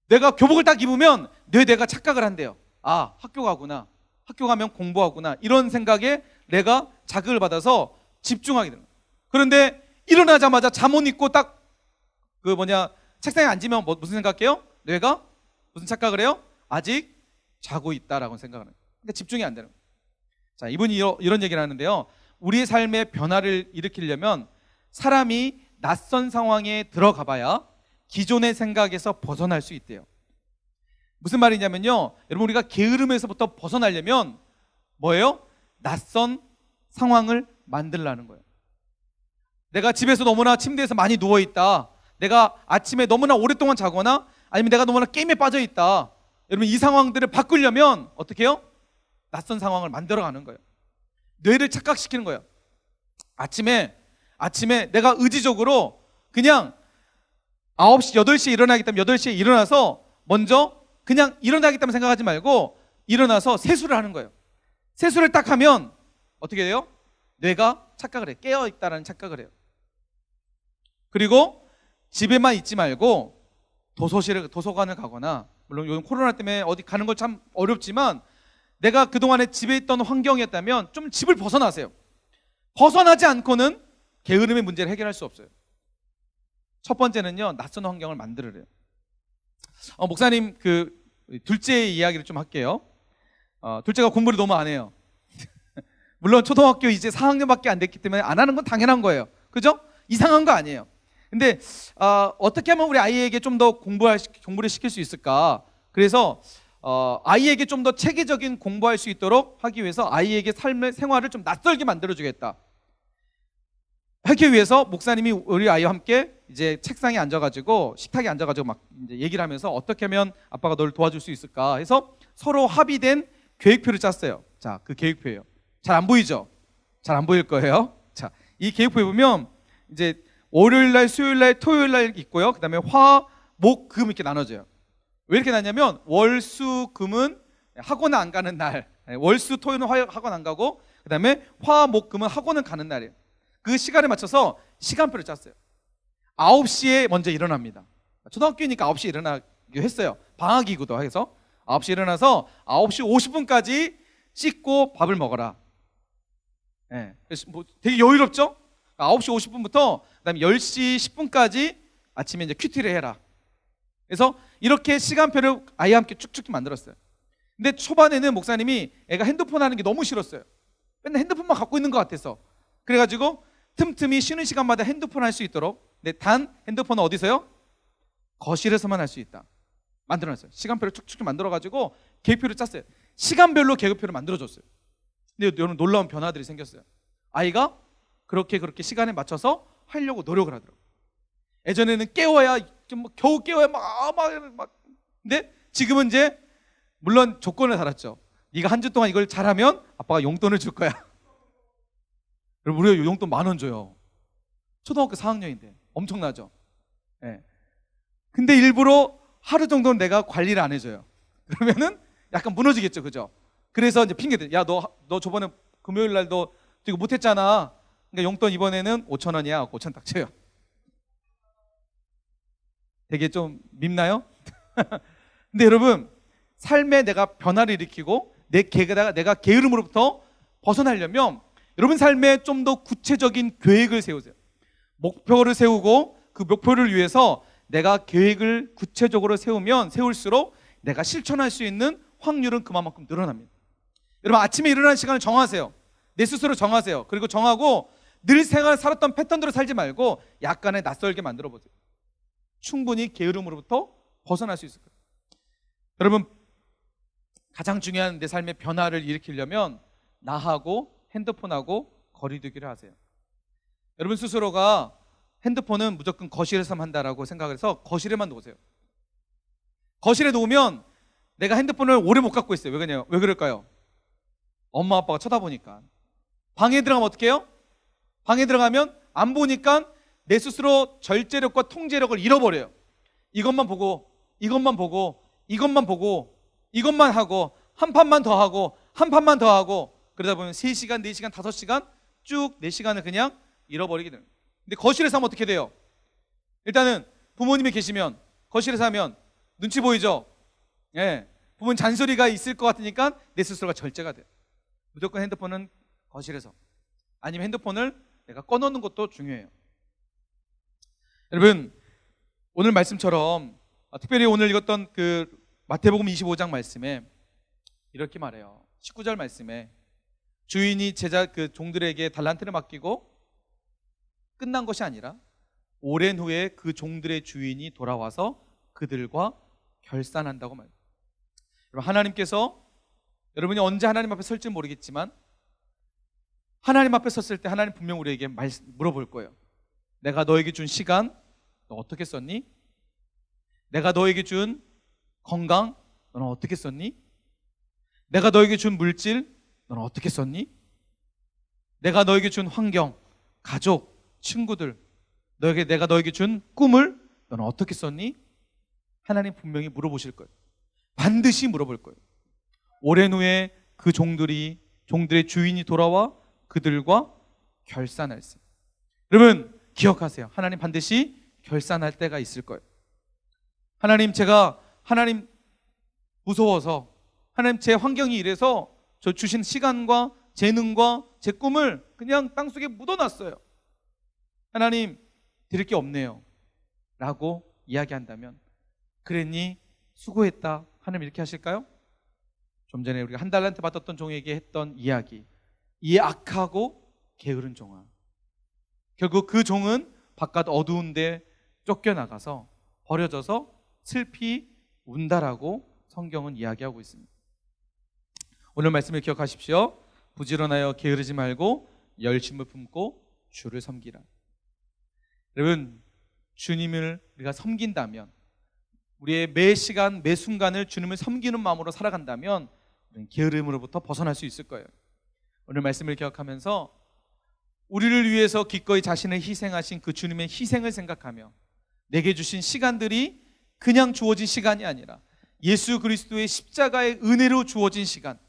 내가 교복을 딱 입으면 내가 착각을 한대요. 아, 학교 가구나, 학교 가면 공부하구나, 이런 생각에 내가 자극을 받아서 집중하게 되는 거예요. 그런데 일어나자마자 잠옷 입고 딱 책상에 앉으면 무슨 생각해요? 뇌가 무슨 착각을 해요? 아직 자고 있다라고 생각을 해요. 그러니까 집중이 안 되는 거예요. 자, 이분이 이런 얘기를 하는데요, 우리의 삶의 변화를 일으키려면 사람이 낯선 상황에 들어가 봐야 기존의 생각에서 벗어날 수 있대요. 무슨 말이냐면요, 여러분, 우리가 게으름에서부터 벗어나려면 뭐예요? 낯선 상황을 만들라는 거예요. 내가 집에서 너무나 침대에서 많이 누워있다, 내가 아침에 너무나 오랫동안 자거나 아니면 내가 너무나 게임에 빠져있다, 여러분, 이 상황들을 바꾸려면 어떻게 해요? 낯선 상황을 만들어가는 거예요. 뇌를 착각시키는 거예요. 아침에 내가 의지적으로 그냥 9시, 8시에 일어나겠다면 8시에 일어나서 먼저 그냥 일어나겠다면 생각하지 말고 일어나서 세수를 하는 거예요. 세수를 딱 하면 어떻게 돼요? 뇌가 착각을 해요. 깨어있다라는 착각을 해요. 그리고 집에만 있지 말고 도서관을 가거나, 물론 요즘 코로나 때문에 어디 가는 건 참 어렵지만 내가 그동안에 집에 있던 환경이었다면 좀 집을 벗어나세요. 벗어나지 않고는 게으름의 문제를 해결할 수 없어요. 첫 번째는요, 낯선 환경을 만들으래요. 목사님, 둘째 이야기를 좀 할게요. 둘째가 공부를 너무 안 해요. 물론 초등학교 이제 4학년밖에 안 됐기 때문에 안 하는 건 당연한 거예요. 그죠? 이상한 거 아니에요. 근데 어떻게 하면 우리 아이에게 좀 더 공부를 시킬 수 있을까? 그래서 아이에게 좀 더 체계적인 공부할 수 있도록 하기 위해서 아이에게 삶의 생활을 좀 낯설게 만들어주겠다 하기 위해서 목사님이 우리 아이와 함께 이제 책상에 앉아가지고, 식탁에 앉아가지고 막 이제 얘기를 하면서 어떻게 하면 아빠가 너를 도와줄 수 있을까 해서 서로 합의된 계획표를 짰어요. 자, 그 계획표예요. 잘 안 보이죠? 잘 안 보일 거예요. 자, 이 계획표에 보면 이제 월요일날, 수요일날, 토요일날 있고요. 그 다음에 화, 목, 금 이렇게 나눠져요. 왜 이렇게 나냐면 월, 수, 금은 학원 안 가는 날, 월, 수, 토요일은 학원 안 가고, 그 다음에 화, 목, 금은 학원은 가는 날이에요. 그 시간에 맞춰서 시간표를 짰어요. 9시에 먼저 일어납니다. 초등학교니까 9시에 일어나기로 했어요. 방학이기도 해서 9시에 일어나서 9시 50분까지 씻고 밥을 먹어라. 뭐 되게 여유롭죠? 9시 50분부터 그다음에 10시 10분까지 아침에 이제 큐티를 해라. 그래서 이렇게 시간표를 아이와 함께 쭉쭉 만들었어요. 근데 초반에는 목사님이 애가 핸드폰 하는 게 너무 싫었어요. 맨날 핸드폰만 갖고 있는 것 같아서. 그래가지고 틈틈이 쉬는 시간마다 핸드폰 할 수 있도록, 근데 단 핸드폰은 어디서요? 거실에서만 할 수 있다 만들어놨어요. 시간표를 쭉쭉 만들어가지고 계획표를 짰어요. 시간별로 계획표를 만들어줬어요. 근데 여러분, 놀라운 변화들이 생겼어요. 아이가 그렇게 시간에 맞춰서 하려고 노력을 하더라고요. 예전에는 깨워야 좀 겨우 깨워야 막 근데 지금은 이제 물론 조건을 달았죠. 네가 한 주 동안 이걸 잘하면 아빠가 용돈을 줄 거야. 여러분, 우리가 용돈 10,000원 줘요. 초등학교 4학년인데 엄청나죠? 네. 근데 일부러 하루 정도는 내가 관리를 안 해줘요. 그러면은 약간 무너지겠죠, 그죠? 그래서 이제 핑계대. 야, 너 저번에 금요일 날 너 이거 못했잖아. 그러니까 용돈 이번에는 5,000원이야. 5,000 딱 쳐요. 되게 좀 밉나요? 근데 여러분, 삶에 내가 변화를 일으키고 내가 게으름으로부터 벗어나려면 여러분 삶에 좀 더 구체적인 계획을 세우세요. 목표를 세우고 그 목표를 위해서 내가 계획을 구체적으로 세울수록 내가 실천할 수 있는 확률은 그만큼 늘어납니다. 여러분, 아침에 일어나는 시간을 정하세요. 내 스스로 정하세요. 그리고 정하고 늘 살았던 패턴대로 살지 말고 약간의 낯설게 만들어 보세요. 충분히 게으름으로부터 벗어날 수 있을 거예요. 여러분, 가장 중요한 내 삶의 변화를 일으키려면 나하고 핸드폰하고 거리두기를 하세요. 여러분 스스로가 핸드폰은 무조건 거실에서만 한다라고 생각을 해서 거실에만 놓으세요. 거실에 놓으면 내가 핸드폰을 오래 못 갖고 있어요. 왜 그럴까요? 엄마 아빠가 쳐다보니까. 방에 들어가면 어떻게 해요? 방에 들어가면 안 보니까 내 스스로 절제력과 통제력을 잃어버려요. 이것만 보고 이것만 하고 한 판만 더 하고 그러다 보면 3시간, 4시간, 5시간 쭉 내 시간을 그냥 잃어버리게 됩니다. 근데 거실에서 하면 어떻게 돼요? 일단은 부모님이 계시면 거실에서 하면 눈치 보이죠? 예, 부모님 잔소리가 있을 것 같으니까 내 스스로가 절제가 돼요. 무조건 핸드폰은 거실에서, 아니면 핸드폰을 내가 꺼놓는 것도 중요해요. 여러분, 오늘 말씀처럼 특별히 오늘 읽었던 마태복음 25장 말씀에 이렇게 말해요. 19절 말씀에 주인이 그 종들에게 달란트를 맡기고 끝난 것이 아니라 오랜 후에 그 종들의 주인이 돌아와서 그들과 결산한다고 말합니다. 여러분, 하나님께서 여러분이 언제 하나님 앞에 설지 모르겠지만 하나님 앞에 섰을 때 하나님 분명 우리에게 물어볼 거예요. 내가 너에게 준 시간 너 어떻게 썼니? 내가 너에게 준 건강 너는 어떻게 썼니? 내가 너에게 준 물질 너는 어떻게 썼니? 내가 너에게 준 환경, 가족, 친구들, 내가 너에게 준 꿈을 너는 어떻게 썼니? 하나님 분명히 물어보실 거예요. 반드시 물어볼 거예요. 오랜 후에 그 종들의 주인이 돌아와 그들과 결산할세. 여러분 기억하세요. 하나님 반드시 결산할 때가 있을 거예요. 제가 하나님 무서워서 하나님 제 환경이 이래서 저 주신 시간과 재능과 제 꿈을 그냥 땅속에 묻어놨어요. 하나님 드릴 게 없네요 라고 이야기한다면 그랬니? 수고했다. 하나님 이렇게 하실까요? 좀 전에 우리가 한 달란트 받았던 종에게 했던 이야기, 이 악하고 게으른 종아, 결국 그 종은 바깥 어두운 데 쫓겨나가서 버려져서 슬피 운다라고 성경은 이야기하고 있습니다. 오늘 말씀을 기억하십시오. 부지런하여 게으르지 말고 열심을 품고 주를 섬기라. 여러분, 주님을 우리가 섬긴다면, 우리의 매 시간 매 순간을 주님을 섬기는 마음으로 살아간다면 우리는 게으름으로부터 벗어날 수 있을 거예요. 오늘 말씀을 기억하면서 우리를 위해서 기꺼이 자신을 희생하신 그 주님의 희생을 생각하며 내게 주신 시간들이 그냥 주어진 시간이 아니라 예수 그리스도의 십자가의 은혜로 주어진 시간.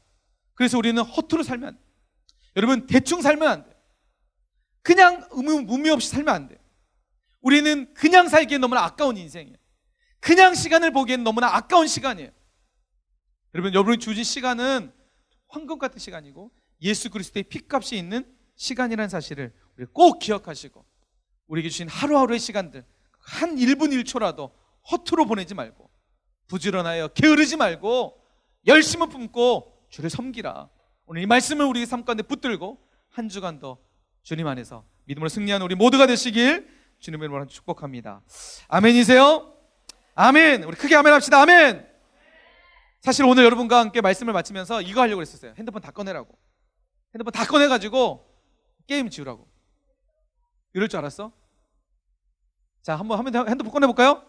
그래서 우리는 허투루 살면 안 돼요. 여러분, 대충 살면 안 돼요. 그냥 의미 없이 살면 안 돼요. 우리는 그냥 살기엔 너무나 아까운 인생이에요. 그냥 시간을 보기엔 너무나 아까운 시간이에요. 여러분이 주신 시간은 황금 같은 시간이고 예수 그리스도의 피값이 있는 시간이라는 사실을 우리 꼭 기억하시고, 우리에게 주신 하루하루의 시간들 한 1분 1초라도 허투루 보내지 말고 부지런하여 게으르지 말고 열심을 품고 주를 섬기라. 오늘 이 말씀을 우리 삶 가운데 붙들고 한 주간도 주님 안에서 믿음으로 승리하는 우리 모두가 되시길 주님의 이름으로 축복합니다. 아멘이세요? 아멘. 우리 크게 아멘 합시다. 아멘. 사실 오늘 여러분과 함께 말씀을 마치면서 이거 하려고 했었어요. 핸드폰 다 꺼내라고. 핸드폰 다 꺼내가지고 게임 지우라고. 이럴 줄 알았어? 자, 한번 핸드폰 꺼내볼까요?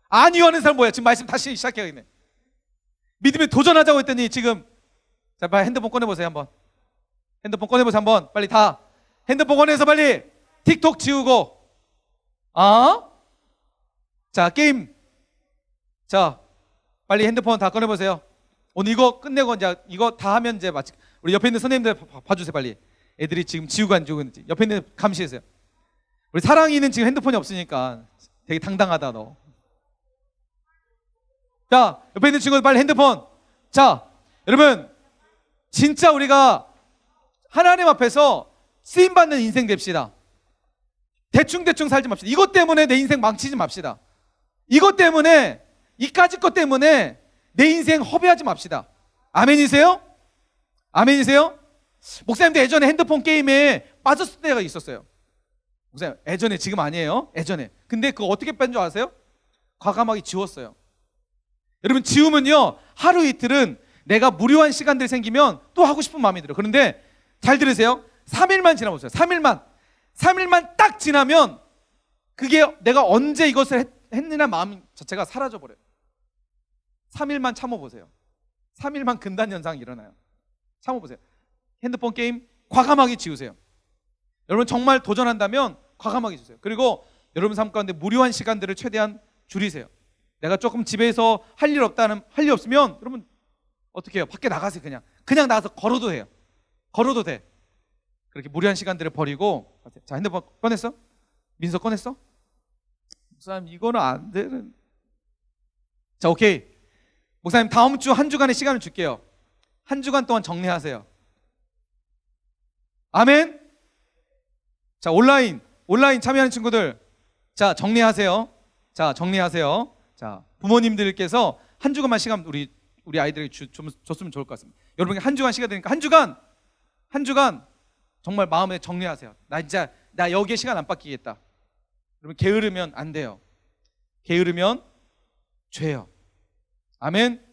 아니요 하는 사람 뭐야? 지금 말씀 다시 시작해야겠네. 믿음에 도전하자고 했더니 지금, 자, 빨리 핸드폰 꺼내보세요. 한번 핸드폰 꺼내보세요. 한번 빨리 다 핸드폰 꺼내서 빨리 틱톡 지우고, 자, 게임, 자, 빨리 핸드폰 다 꺼내보세요. 오늘 이거 끝내고 이제 이거 다 하면 이제 마치, 우리 옆에 있는 선생님들 봐주세요. 빨리 애들이 지금 지우고 안 지우고 있는지 옆에 있는 감시해주세요. 우리 사랑이는 지금 핸드폰이 없으니까 되게 당당하다 너. 자, 옆에 있는 친구들 빨리 핸드폰. 자, 여러분 진짜 우리가 하나님 앞에서 쓰임받는 인생 됩시다. 대충 살지 맙시다. 이것 때문에 내 인생 망치지 맙시다. 이것 때문에, 이까짓 것 때문에 내 인생 허비하지 맙시다. 아멘이세요? 아멘이세요? 목사님도 예전에 핸드폰 게임에 빠졌을 때가 있었어요. 목사님, 예전에, 지금 아니에요. 예전에. 근데 그거 어떻게 뺀 줄 아세요? 과감하게 지웠어요. 여러분, 지우면요 하루 이틀은 내가 무료한 시간들이 생기면 또 하고 싶은 마음이 들어요. 그런데 잘 들으세요. 3일만 지나보세요. 3일만 딱 지나면 그게 내가 언제 이것을 했느냐 마음 자체가 사라져버려요. 3일만 참아보세요. 3일만 금단현상이 일어나요. 참아보세요. 핸드폰 게임 과감하게 지우세요. 여러분 정말 도전한다면 과감하게 지우세요. 그리고 여러분 삶 가운데 무료한 시간들을 최대한 줄이세요. 내가 조금 집에서 할 일 없으면 여러분 어떻게 해요? 밖에 나가세요. 그냥 나가서 걸어도 해요. 걸어도 돼. 그렇게 무료한 시간들을 버리고. 자, 핸드폰 꺼냈어? 민서 꺼냈어? 목사님 이거는 안 되는. 자, 오케이. 목사님 다음 주 한 주간의 시간을 줄게요. 한 주간 동안 정리하세요. 아멘. 자, 온라인 참여하는 친구들, 자, 정리하세요. 자, 부모님들께서 한 주간만 시간 우리 아이들에게 줬으면 좋을 것 같습니다. 여러분이 한 주간 시간 되니까 한 주간 한 주간 정말 마음에 정리하세요. 나 여기에 시간 안 뺏기겠다. 그러면 게으르면 안 돼요. 게으르면 죄요. 아멘.